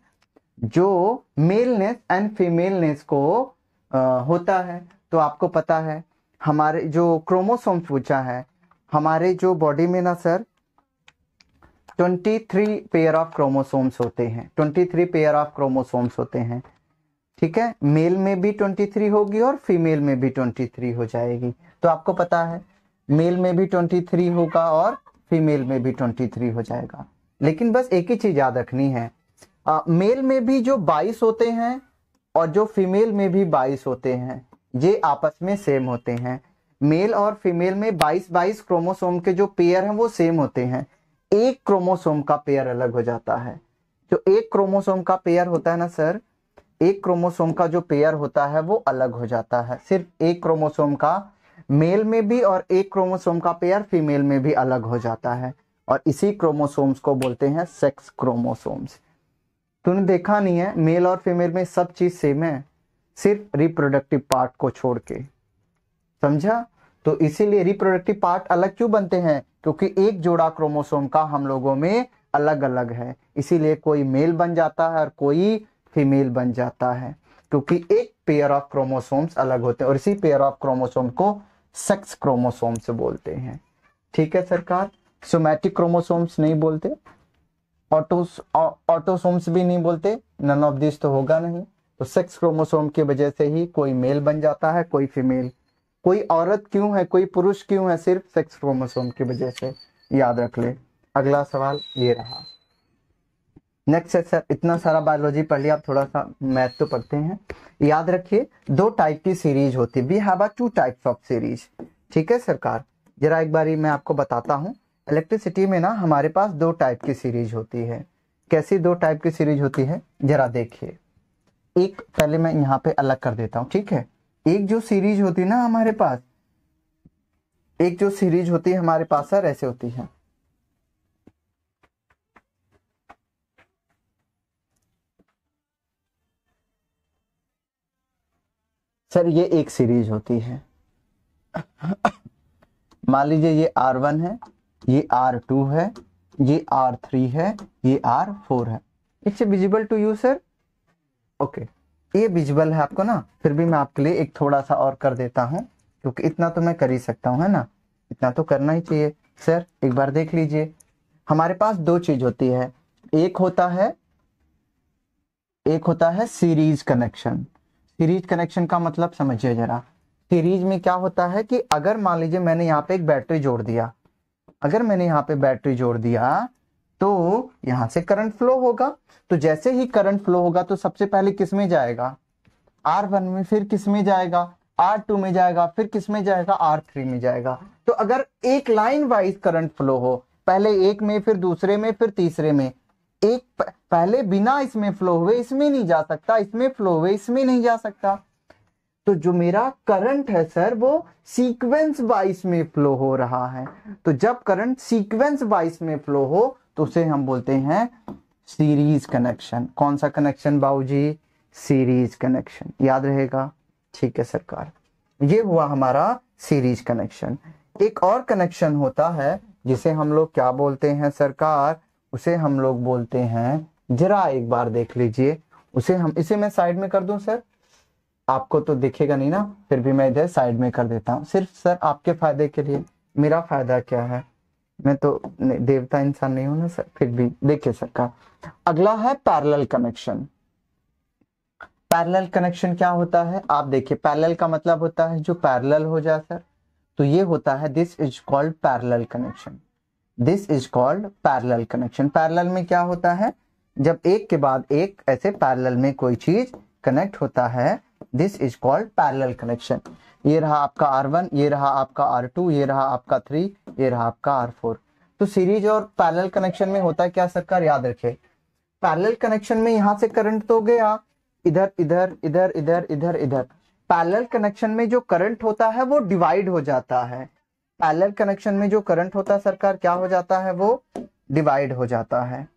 जो मेलनेस एंड फीमेलनेस को होता है। तो आपको पता है हमारे जो क्रोमोसोम पूछा है, हमारे जो बॉडी में ना सर 23 पेयर ऑफ क्रोमोसोम्स होते हैं, 23 पेयर ऑफ क्रोमोसोम्स होते हैं, ठीक है। मेल में भी 23 होगी और फीमेल में भी 23 हो जाएगी। तो आपको पता है मेल में भी 23 होगा और फीमेल में भी 23 हो जाएगा। लेकिन बस एक ही चीज याद रखनी है, मेल में भी जो 22 होते हैं और जो फीमेल में भी 22 होते हैं, ये आपस में सेम होते हैं। मेल और फीमेल में 22 क्रोमोसोम के जो पेयर हैं वो सेम होते हैं, एक क्रोमोसोम का पेयर अलग हो जाता है। जो एक क्रोमोसोम का पेयर होता है ना सर, एक क्रोमोसोम का जो पेयर होता है वो अलग हो जाता है, सिर्फ एक क्रोमोसोम का मेल में भी और एक क्रोमोसोम का पेयर फीमेल में भी अलग हो जाता है, और इसी क्रोमोसोम्स को बोलते हैं सेक्स क्रोमोसोम्स। तूने देखा नहीं है, मेल और फीमेल में सब चीज सेम है, सिर्फ रिप्रोडक्टिव पार्ट को छोड़ के, समझा। तो इसीलिए रिप्रोडक्टिव पार्ट अलग क्यों बनते हैं? क्योंकि एक जोड़ा क्रोमोसोम का हम लोगों में अलग अलग है, इसीलिए कोई मेल बन जाता है और कोई फीमेल बन जाता है, क्योंकि एक पेयर ऑफ क्रोमोसोम्स अलग होते हैं, और इसी पेयर ऑफ क्रोमोसोम को सेक्स क्रोमोसोम्स बोलते हैं, ठीक है सरकार। सोमैटिक क्रोमोसोम्स नहीं बोलते, ऑटोसोम्स भी नहीं बोलते, नन ऑफ दिस तो होगा नहीं। तो सेक्स क्रोमोसोम की वजह से ही कोई मेल बन जाता है, कोई फीमेल। कोई औरत क्यों है, कोई पुरुष क्यों है? सिर्फ सेक्स क्रोमोसोम की वजह से, याद रख ले। अगला सवाल ये रहा। नेक्स्ट है सर, इतना सारा बायोलॉजी पढ़ लिया, अब थोड़ा सा मैथ तो पढ़ते हैं। याद रखिए 2 टाइप की सीरीज होती है, we have a 2 types of series, ठीक है सरकार। जरा एक बारी मैं आपको बताता हूँ, इलेक्ट्रिसिटी में ना हमारे पास 2 टाइप की सीरीज होती है। कैसी 2 टाइप की सीरीज होती है जरा देखिए। एक पहले मैं यहाँ पे अलग कर देता हूँ, ठीक है। एक जो सीरीज होती है ना हमारे पास, एक जो सीरीज होती है हमारे पास सर ऐसे होती है, सर ये एक सीरीज होती है। मान लीजिए ये R1 है, ये R2 है, ये R3 है, ये R4 है। It's visible to you sir? Okay, ये विजिबल है आपको ना? फिर भी मैं आपके लिए एक थोड़ा सा और कर देता हूँ, क्योंकि इतना तो मैं कर ही सकता हूँ, है ना? इतना तो करना ही चाहिए। सर एक बार देख लीजिए, हमारे पास दो चीज होती है। एक होता है सीरीज कनेक्शन। सीरीज कनेक्शन का मतलब समझिए जरा। सीरीज में क्या होता है कि अगर मान लीजिए मैंने यहाँ पे एक बैटरी जोड़ दिया, अगर मैंने यहाँ पे बैटरी जोड़ दिया तो यहां से करंट फ्लो होगा। तो जैसे ही करंट फ्लो होगा तो सबसे पहले किस में जाएगा? R1 में, फिर किस में जाएगा? R2 में जाएगा, फिर किस में जाएगा? R3 में जाएगा। तो अगर एक लाइन वाइज करंट फ्लो हो, पहले एक में, फिर दूसरे में, फिर तीसरे में, एक पहले बिना इसमें फ्लो हुए इसमें नहीं जा सकता, इसमें फ्लो हुए इसमें नहीं जा सकता। तो जो मेरा करंट है सर वो सीक्वेंस वाइज में फ्लो हो रहा है। तो जब करंट सीक्वेंस वाइज में फ्लो हो तो उसे हम बोलते हैं सीरीज कनेक्शन। कौन सा कनेक्शन बाबूजी? Series connection. याद रहेगा? ठीक है सरकार, ये हुआ हमारा सीरीज कनेक्शन। एक और कनेक्शन होता है जिसे हम लोग क्या बोलते हैं सरकार? उसे हम लोग बोलते हैं, जरा एक बार देख लीजिए उसे। इसे मैं साइड में कर दूं सर? आपको तो दिखेगा नहीं ना, फिर भी मैं इधर साइड में कर देता हूँ, सिर्फ सर आपके फायदे के लिए। मेरा फायदा क्या है? मैं तो देवता इंसान नहीं हूं ना सर। फिर भी देखिए सरकार, अगला है पैरेलल कनेक्शन। पैरेलल कनेक्शन क्या होता है? आप देखिए, पैरेलल का मतलब होता है जो पैरेलल हो जाए सर। तो ये होता है, this is called parallel connection. This is called parallel connection. Parallel में क्या होता है? जब एक के बाद एक ऐसे पैरेलल में कोई चीज कनेक्ट होता है, this is called parallel connection. ये रहा आपका R1, ये रहा आपका R2, ये रहा आपका 3, ये रहा आपका R4। तो सीरीज और पैरेलल कनेक्शन में होता है क्या सरकार? याद रखे, पैरेलल कनेक्शन में यहां से करंट तो गया इधर इधर इधर इधर इधर इधर। पैरेलल कनेक्शन में जो करंट होता है वो डिवाइड हो जाता है। पैरेलल कनेक्शन में जो करंट होता है सरकार क्या हो जाता है? वो डिवाइड हो जाता है।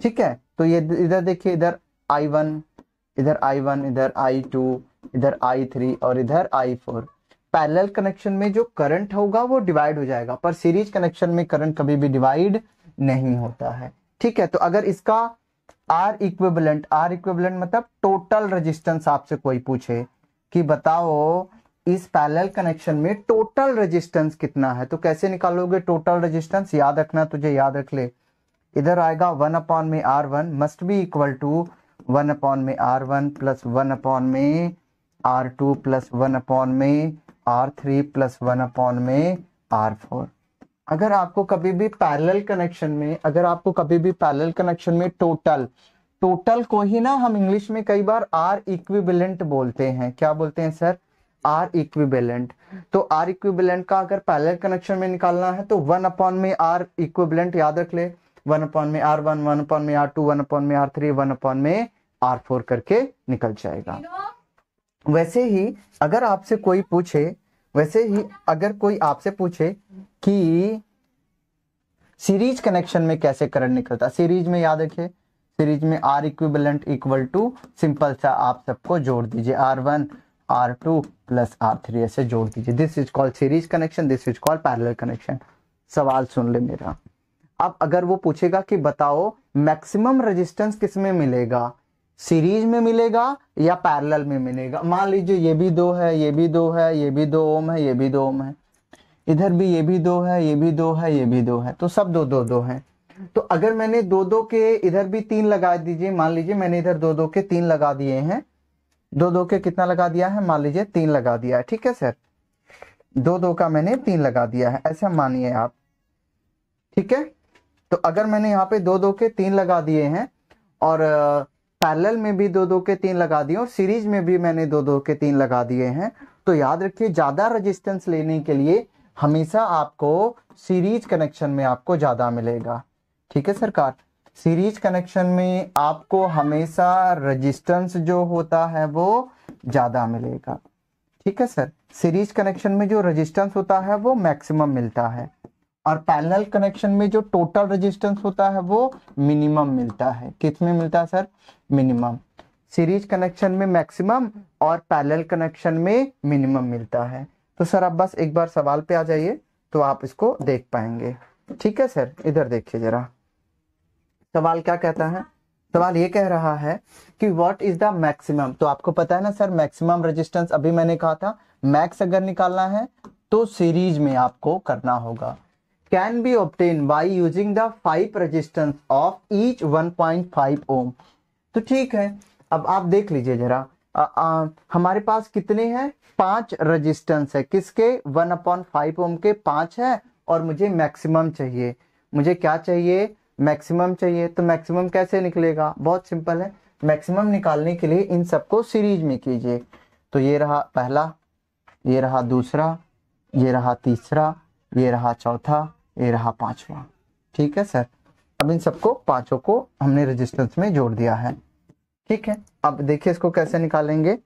ठीक है, तो ये इधर देखिए, इधर I1, इधर I1, इधर I2, इधर I3 और इधर I4। पैरेलल कनेक्शन में जो करंट होगा वो डिवाइड हो जाएगा, पर सीरीज कनेक्शन में करंट कभी भी डिवाइड नहीं होता है। ठीक है, तो अगर इसका R इक्विवेलेंट मतलब टोटल रेजिस्टेंस आपसे कोई पूछे कि बताओ इस पैरेलल कनेक्शन में टोटल रेजिस्टेंस कितना है, तो कैसे निकालोगे टोटल रेजिस्टेंस? याद रखना, तुझे याद रख ले। इधर आएगा 1/R1 must be equal to 1/R1 plus 1/R2 plus 1/R3 plus 1/R4। अगर आपको कभी भी पैरेलल कनेक्शन में टोटल को ही ना हम इंग्लिश में कई बार R इक्विवेलेंट बोलते हैं। क्या बोलते हैं सर? R equivalent. तो R इक्विवेलेंट का अगर पैरेलल कनेक्शन में निकालना है तो 1/R इक्विवेलेंट याद रख ले। 1/R1, 1/R2, 1/R3, 1/R4 करके निकल जाएगा। वैसे ही अगर कोई आपसे पूछे कि सीरीज कनेक्शन में कैसे करंट निकलता है, सीरीज में याद रखिए, सीरीज में R equivalent equal to simple सा आप सबको जोड़ दीजिए, R1 R2 प्लस R3 ऐसे जोड़ दीजिए। This is called series connection, this is called parallel connection. सवाल सुन ले मेरा। अब अगर वो पूछेगा कि बताओ मैक्सिमम रेजिस्टेंस किस में मिलेगा, सीरीज में मिलेगा या पैरेलल में मिलेगा? मान लीजिए ये भी 2 है, ये भी 2 है, ये भी 2 ओम है, ये भी 2 ओम है, इधर भी ये भी 2 है, ये भी 2 है, ये भी 2 है, तो सब 2 है। तो अगर मैंने 2 के इधर भी 3 लगा दीजिए, मान लीजिए मैंने इधर 2 के 3 लगा दिए हैं, 2 के कितना लगा दिया है? मान लीजिए 3 लगा दिया है। ठीक है सर, 2 का मैंने 3 लगा दिया है, ऐसा मानिए आप। ठीक है, तो अगर मैंने यहाँ पे 2 के 3 लगा दिए हैं और पैरेलल में भी 2 के 3 लगा दिए और सीरीज में भी मैंने 2 के 3 लगा दिए हैं, तो याद रखिए ज्यादा रेजिस्टेंस लेने के लिए हमेशा आपको सीरीज कनेक्शन में आपको ज्यादा मिलेगा। ठीक है सरकार, सीरीज कनेक्शन में आपको हमेशा रेजिस्टेंस जो होता है वो ज्यादा मिलेगा। ठीक है सर, सीरीज कनेक्शन में जो रेजिस्टेंस होता है वो मैक्सिमम मिलता है और पैरेलल कनेक्शन में जो टोटल रेजिस्टेंस होता है वो मिनिमम मिलता है। किस में मिलता है सर? मिनिमम। सीरीज कनेक्शन में मैक्सिमम और पैरेलल कनेक्शन में मिनिमम मिलता है। तो सर आप बस एक बार सवाल पे आ जाइए तो आप इसको देख पाएंगे। ठीक है सर, इधर देखिए जरा, सवाल क्या कहता है। सवाल ये कह रहा है कि व्हाट इज द मैक्सिमम। तो आपको पता है ना सर, मैक्सिमम रेजिस्टेंस अभी मैंने कहा था, मैक्स अगर निकालना है तो सीरीज में आपको करना होगा। Can be obtain by using the 5 resistance of each 1.5 ओम। तो ठीक है, अब आप देख लीजिए जरा, हमारे पास कितने हैं, 5 रेजिस्टेंस है, किसके, 1/5 ओम के 5 है, और मुझे मैक्सिमम चाहिए। मुझे क्या चाहिए, मैक्सिमम चाहिए। तो मैक्सिमम कैसे निकलेगा, बहुत सिंपल है। मैक्सिमम निकालने के लिए इन सबको सीरीज में कीजिए। तो ये रहा पहला, ये रहा दूसरा, ये रहा तीसरा, ये रहा चौथा, ये रहा पांचवा। ठीक है सर, अब इन सबको पांचों को हमने रेजिस्टेंस में जोड़ दिया है। ठीक है, अब देखिए इसको कैसे निकालेंगे।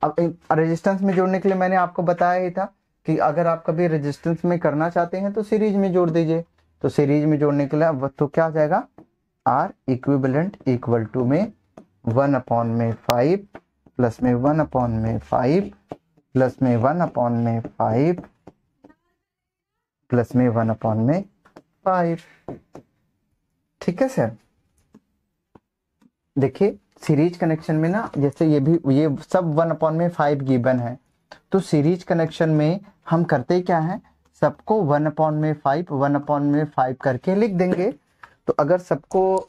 अब रेजिस्टेंस में जोड़ने के लिए मैंने आपको बताया ही था कि अगर आप कभी रेजिस्टेंस में करना चाहते हैं तो सीरीज में जोड़ दीजिए। तो सीरीज में जोड़ने के लिए अब तो क्या आ जाएगा, आर इक्विवेलेंट इक्वल टू में 1/5 प्लस में 1/5 प्लस में 1/5 प्लस में 1/5। ठीक है सर, देखिए सीरीज कनेक्शन में ना, जैसे ये सब 1/5 गिवन है, तो सीरीज कनेक्शन में हम करते क्या है, सबको 1/5 करके लिख देंगे। तो अगर सबको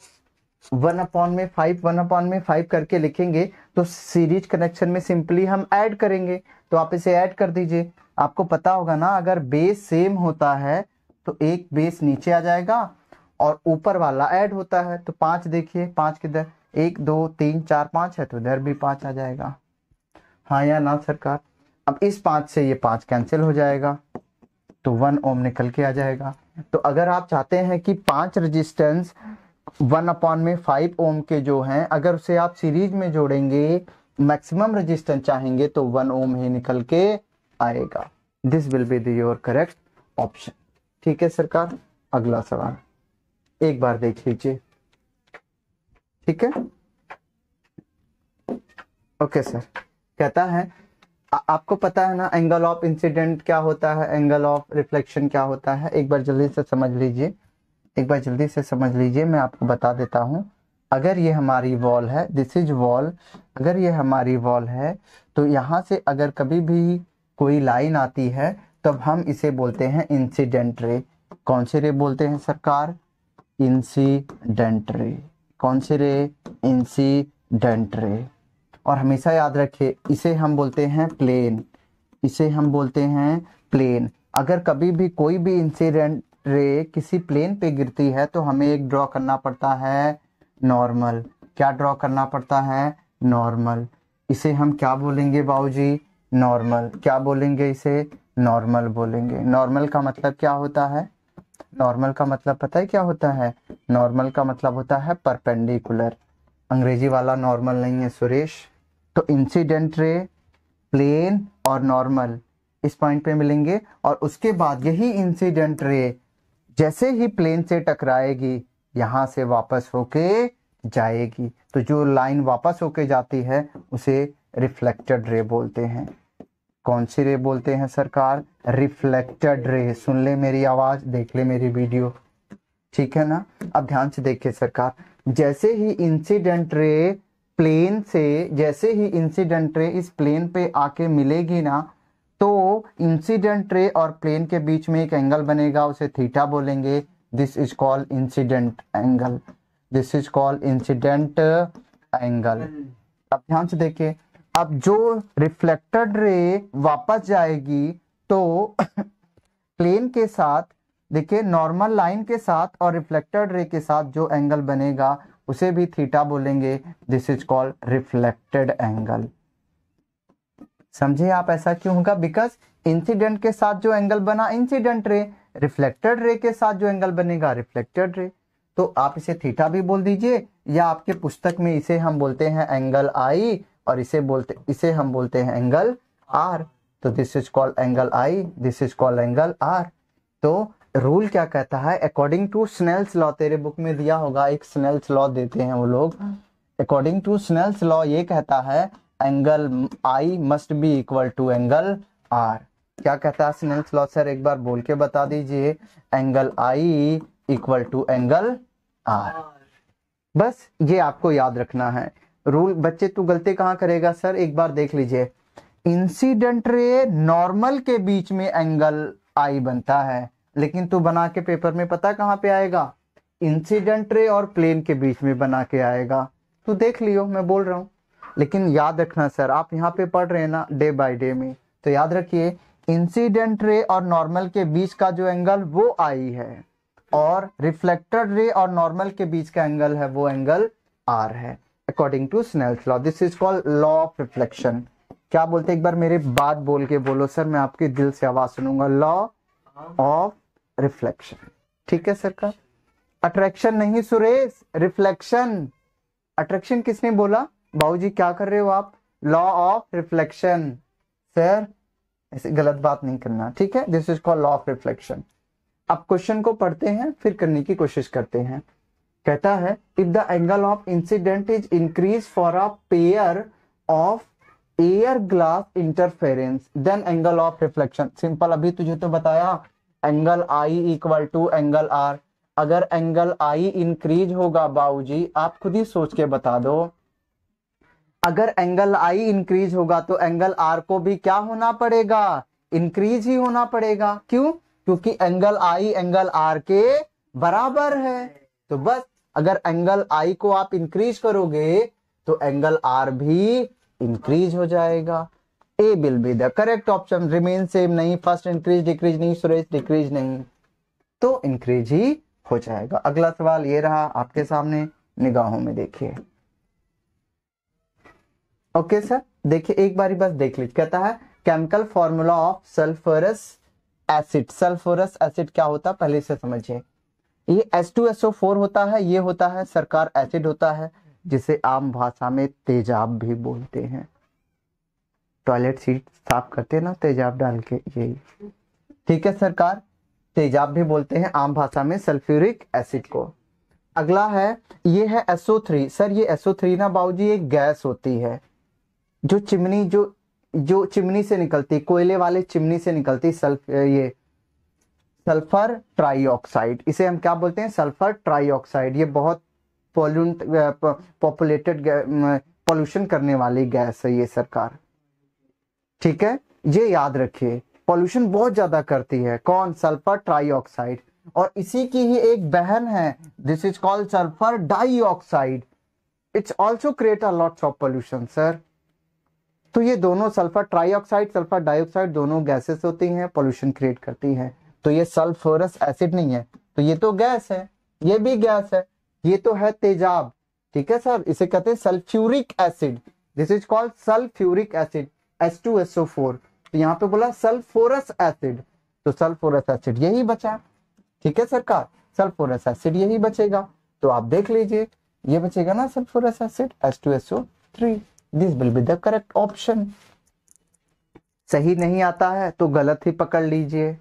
1/5 करके लिखेंगे तो सीरीज कनेक्शन में सिंपली हम ऐड करेंगे। तो आप इसे ऐड कर दीजिए। आपको पता होगा ना, अगर बेस सेम होता है तो एक बेस नीचे आ जाएगा और ऊपर वाला ऐड होता है। तो 5 देखिए, 5 किधर, 1 2 3 4 5 है, तो इधर भी 5 आ जाएगा। हाँ या ना सरकार। अब इस 5 से ये 5 कैंसिल हो जाएगा, तो 1 ओम निकल के आ जाएगा। तो अगर आप चाहते हैं कि 5 रेजिस्टेंस 1/5 ओम के जो हैं, अगर उसे आप सीरीज में जोड़ेंगे, मैक्सिमम रेजिस्टेंस चाहेंगे, तो 1 ओम ही निकल के आएगा। This will be the your correct option. ठीक है सरकार, अगला सवाल एक बार देख लीजिए। ठीक है, ओके सर। कहता है आपको पता है ना एंगल ऑफ इंसिडेंट क्या होता है, एंगल ऑफ रिफ्लेक्शन क्या होता है। एक बार जल्दी से समझ लीजिए, एक बार जल्दी से समझ लीजिए, मैं आपको बता देता हूं। अगर ये हमारी वॉल है, दिस इज वॉल, अगर ये हमारी वॉल है तो यहाँ से अगर कभी भी कोई लाइन आती है तब हम इसे बोलते हैं इंसिडेंट रे। कौन से रे बोलते हैं सरकार, इंसिडेंट रे। कौन से रे, इंसिडेंट रे। और हमेशा याद रखिए इसे हम बोलते हैं प्लेन, इसे हम बोलते हैं प्लेन। अगर कभी भी कोई भी इंसिडेंट रे किसी प्लेन पे गिरती है तो हमें एक ड्रॉ करना पड़ता है नॉर्मल। क्या ड्रॉ करना पड़ता है, नॉर्मल। इसे हम क्या बोलेंगे बाबूजी, नॉर्मल। क्या बोलेंगे इसे, नॉर्मल बोलेंगे। नॉर्मल का मतलब क्या होता है, नॉर्मल का मतलब पता है क्या होता है, नॉर्मल का मतलब होता है परपेंडिकुलर। अंग्रेजी वाला नॉर्मल नहीं है सुरेश। तो इंसिडेंट रे, प्लेन और नॉर्मल इस पॉइंट पे मिलेंगे, और उसके बाद यही इंसिडेंट रे जैसे ही प्लेन से टकराएगी यहां से वापस होके जाएगी। तो जो लाइन वापस होके जाती है उसे रिफ्लेक्टेड रे बोलते हैं। कौन सी रे बोलते हैं सरकार, रिफ्लेक्टेड रे। सुन ले मेरी आवाज, देख ले मेरी वीडियो, ठीक है ना। अब ध्यान से देखिए सरकार, जैसे ही इंसिडेंट रे प्लेन से, जैसे ही इंसिडेंट रे इस प्लेन पे आके मिलेगी ना, तो इंसिडेंट रे और प्लेन के बीच में एक एंगल बनेगा, उसे थीटा बोलेंगे। This is called incident angle, this is called incident angle. अब ध्यान से देखिए, अब जो रिफ्लेक्टेड रे वापस जाएगी तो प्लेन के साथ, देखिए नॉर्मल लाइन के साथ और रिफ्लेक्टेड रे के साथ जो एंगल बनेगा उसे भी थीटा बोलेंगे। This is called reflected angle. समझे आप ऐसा क्यों होगा, बिकॉज इंसिडेंट के साथ जो एंगल बना इंसिडेंट रे, रिफ्लेक्टेड रे के साथ जो एंगल बनेगा रिफ्लेक्टेड रे। तो आप इसे थीटा भी बोल दीजिए, या आपके पुस्तक में इसे हम बोलते हैं एंगल आई और इसे हम बोलते हैं एंगल आर। तो this is called angle I, this is called angle R. तो रूल क्या कहता है, अकॉर्डिंग टू स्नेल्स लॉ, तेरे बुक में दिया होगा, एक स्नेल्स लॉ देते हैं वो लोग अकॉर्डिंग टू स्नेल्स लॉ ये कहता है angle I must be equal to angle R. क्या कहता है स्नेल्स लॉ सर, एक बार बोल के बता दीजिए। Angle I equal to angle R. बस ये आपको याद रखना है रूल। बच्चे तू गलती कहाँ करेगा सर, एक बार देख लीजिए। इंसिडेंट रे नॉर्मल के बीच में एंगल आई बनता है, लेकिन तू बना के पेपर में पता कहाँ पे आएगा, इंसिडेंट रे और प्लेन के बीच में बना के आएगा। तू देख लियो, मैं बोल रहा हूँ। लेकिन याद रखना सर, आप यहाँ पे पढ़ रहे हैं ना डे बाय डे में, तो याद रखिए इंसिडेंट रे और नॉर्मल के बीच का जो एंगल वो आई है, और रिफ्लेक्टेड रे और नॉर्मल के बीच का एंगल है वो एंगल आर है, according to Snell's law. This is called law of reflection. क्या बोलते, एक बार मेरे बात बोल के बोलो सर, मैं आपके दिल से आवाज सुनूंगा। लॉ ऑफ रिफ्लेक्शन, ठीक है सरकार। अट्रैक्शन नहीं सुरेश, रिफ्लेक्शन। अट्रैक्शन किसने बोला, बाबूजी क्या कर रहे हो आप, लॉ ऑफ रिफ्लेक्शन। सर ऐसे गलत बात नहीं करना, ठीक है। This is called law of reflection. अब क्वेश्चन को पढ़ते हैं फिर करने की कोशिश करते हैं। कहता है if the angle of incident is increase for a pair of air glass interference then angle of reflection. Simple, अभी तुझे तो बताया angle I equal to angle R. अगर एंगल आई इंक्रीज होगा बाबूजी, आप खुद ही सोच के बता दो, अगर एंगल आई इंक्रीज होगा तो एंगल आर को भी क्या होना पड़ेगा, इंक्रीज ही होना पड़ेगा। क्यों, क्योंकि एंगल आई एंगल आर के बराबर है। तो बस अगर एंगल आई को आप इंक्रीज करोगे तो एंगल आर भी इंक्रीज हो जाएगा। A will be the correct option. Remain same नहीं, फर्स्ट इंक्रीज डिक्रीज नहीं, सुरेश डिक्रीज नहीं, तो इंक्रीज ही हो जाएगा। अगला सवाल ये रहा आपके सामने, निगाहों में देखिए। ओके सर, देखिए एक बारी बस देख लीजिए। कहता है chemical formula of sulphurous acid. Sulphurous acid क्या होता है पहले से समझिए। ये H2SO4 होता है, ये होता है सरकार एसिड होता है, जिसे आम भाषा में तेजाब भी बोलते हैं। टॉयलेट सीट साफ करते हैं ना तेजाब डाल के, यही, ठीक है सरकार, तेजाब भी बोलते हैं आम भाषा में सल्फ्यूरिक एसिड को। अगला है, ये है SO3। सर ये SO3 ना बाबूजी एक गैस होती है जो चिमनी जो चिमनी से निकलती, कोयले वाले चिमनी से निकलती, ये सल्फर ट्राइऑक्साइड, इसे हम क्या बोलते हैं, सल्फर ट्राइऑक्साइड। ये बहुत पॉपुलेटेड पॉल्यूशन करने वाली गैस है ये सरकार, ठीक है। ये याद रखिए, पॉल्यूशन बहुत ज्यादा करती है। कौन, सल्फर ट्राइऑक्साइड। और इसी की ही एक बहन है, this is called sulphur dioxide. It's also create a lots of pollution sir. तो ये दोनों सल्फर ट्राइऑक्साइड सल्फर डाइऑक्साइड दोनों गैसेस होती हैं, पॉल्यूशन क्रिएट करती हैं। तो ये सल्फरस एसिड नहीं है, तो ये तो गैस है, ये भी गैस है, ये तो है तेजाब, ठीक है सर। इसे कहते हैं sulphuric acid. This is called sulphuric acid, H2SO4। तो यहाँ पे बोला सल्फोरस एसिड, तो सल्फोरस एसिड यही बचा, ठीक है सरकार, सल्फोरस एसिड यही बचेगा। तो आप देख लीजिए ये बचेगा ना sulphurous acid, H2SO3। This will be the correct option. सही नहीं आता है तो गलत ही पकड़ लीजिए,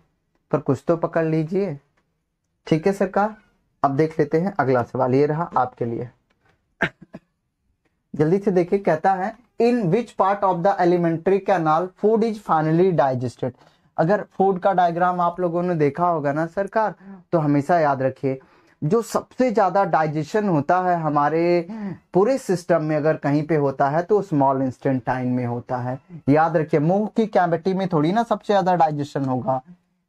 पर कुछ तो पकड़ लीजिए, ठीक है सरकार। अब देख लेते हैं अगला सवाल, ये रहा आपके लिए। जल्दी से देखिए, कहता है in which part of the alimentary canal food is finally digested. अगर फूड का डायग्राम आप लोगों ने देखा होगा ना सरकार, तो हमेशा याद रखिए जो सबसे ज्यादा डाइजेशन होता है हमारे पूरे सिस्टम में, अगर कहीं पे होता है तो स्मॉल इंस्टेंटाइन में होता है। याद रखिए, मुंह की कैविटी में थोड़ी ना सबसे ज्यादा डाइजेशन होगा,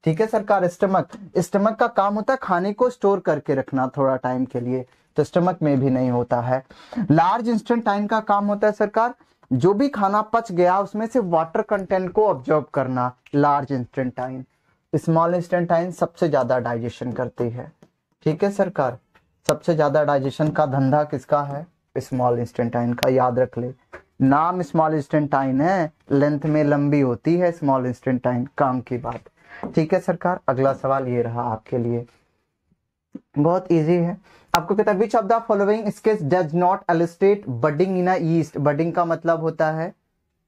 ठीक है सरकार। स्टमक का काम होता है खाने को स्टोर करके रखना थोड़ा टाइम के लिए, तो स्टमक में भी नहीं होता है। लार्ज इंस्टेंटाइन का काम होता है सरकार, जो भी खाना पच गया उसमें से वाटर कंटेंट को ऑब्जर्व करना, लार्ज इंस्टेंटाइन। स्मॉल इंस्टेंटाइन सबसे ज्यादा डाइजेशन करती है, ठीक है सरकार। सबसे ज्यादा डाइजेशन का धंधा किसका है, स्मॉल इंस्टेंटाइन का, याद रख ले। नाम स्मॉल इंस्टेंटाइन है, लेंथ में लंबी होती है स्मॉल इंस्टेंटाइन, काम की बात, ठीक है सरकार। अगला सवाल ये रहा आपके लिए, बहुत इजी है। आपको कहता है which of the following sketch does not illustrate budding in east. Budding का मतलब होता है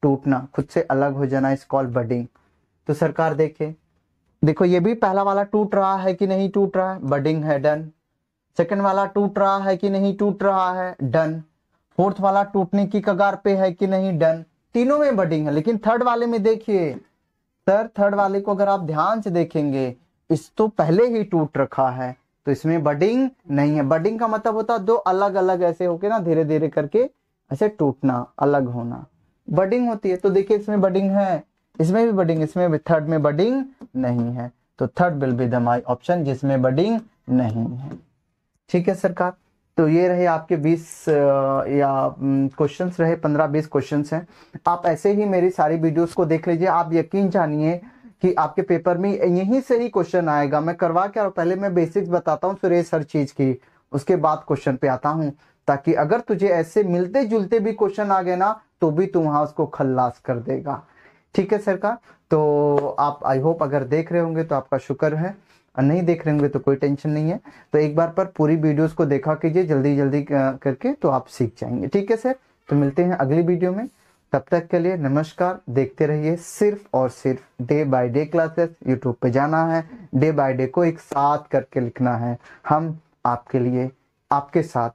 टूटना, खुद से अलग हो जाना, इस कॉल्ड बडिंग। तो सरकार देखो ये भी पहला वाला टूट रहा है कि नहीं टूट रहा है, बडिंग है, डन। सेकंड वाला टूट रहा है कि नहीं टूट रहा है, डन। फोर्थ वाला टूटने की कगार पे है कि नहीं, डन, तीनों में बडिंग है। लेकिन थर्ड वाले में देखिए सर, थर्ड वाले को अगर आप ध्यान से देखेंगे, इस तो पहले ही टूट रखा है, तो इसमें बडिंग नहीं है। बडिंग का मतलब होता है दो अलग अलग ऐसे होके ना धीरे धीरे करके ऐसे टूटना, अलग होना, बडिंग होती है। तो देखिए इसमें बडिंग है, इसमें भी बडिंग, इसमें भी, थर्ड में बडिंग नहीं है, तो third will be the my option जिसमें बडिंग नहीं है। ठीक है सरकार, तो ये रहे आपके 20 या क्वेश्चंस रहे, 15-20 क्वेश्चंस हैं। आप ऐसे ही मेरी सारी वीडियोस को देख लीजिए, आप यकीन जानिए कि आपके पेपर में यहीं से ही क्वेश्चन आएगा। मैं करवा क्या रहा हूं, पहले मैं बेसिक्स बताता हूँ सुरेश हर चीज की, उसके बाद क्वेश्चन पे आता हूँ, ताकि अगर तुझे ऐसे मिलते जुलते भी क्वेश्चन आ गए ना, तो भी तू वहां उसको खल्लास कर देगा। ठीक है सरकार, तो आप आई होप अगर देख रहे होंगे तो आपका शुक्र है, और नहीं देख रहे होंगे तो कोई टेंशन नहीं है। तो एक बार पर पूरी वीडियोस को देखा कीजिए जल्दी जल्दी करके, तो आप सीख जाएंगे। ठीक है सर, तो मिलते हैं अगली वीडियो में, तब तक के लिए नमस्कार। देखते रहिए सिर्फ और सिर्फ day by day classes. YouTube पे जाना है, डे बाय डे को एक साथ करके लिखना है, हम आपके लिए, आपके साथ,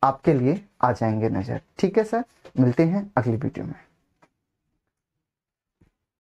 आपके लिए आ जाएंगे नजर। ठीक है सर, मिलते हैं अगली वीडियो में।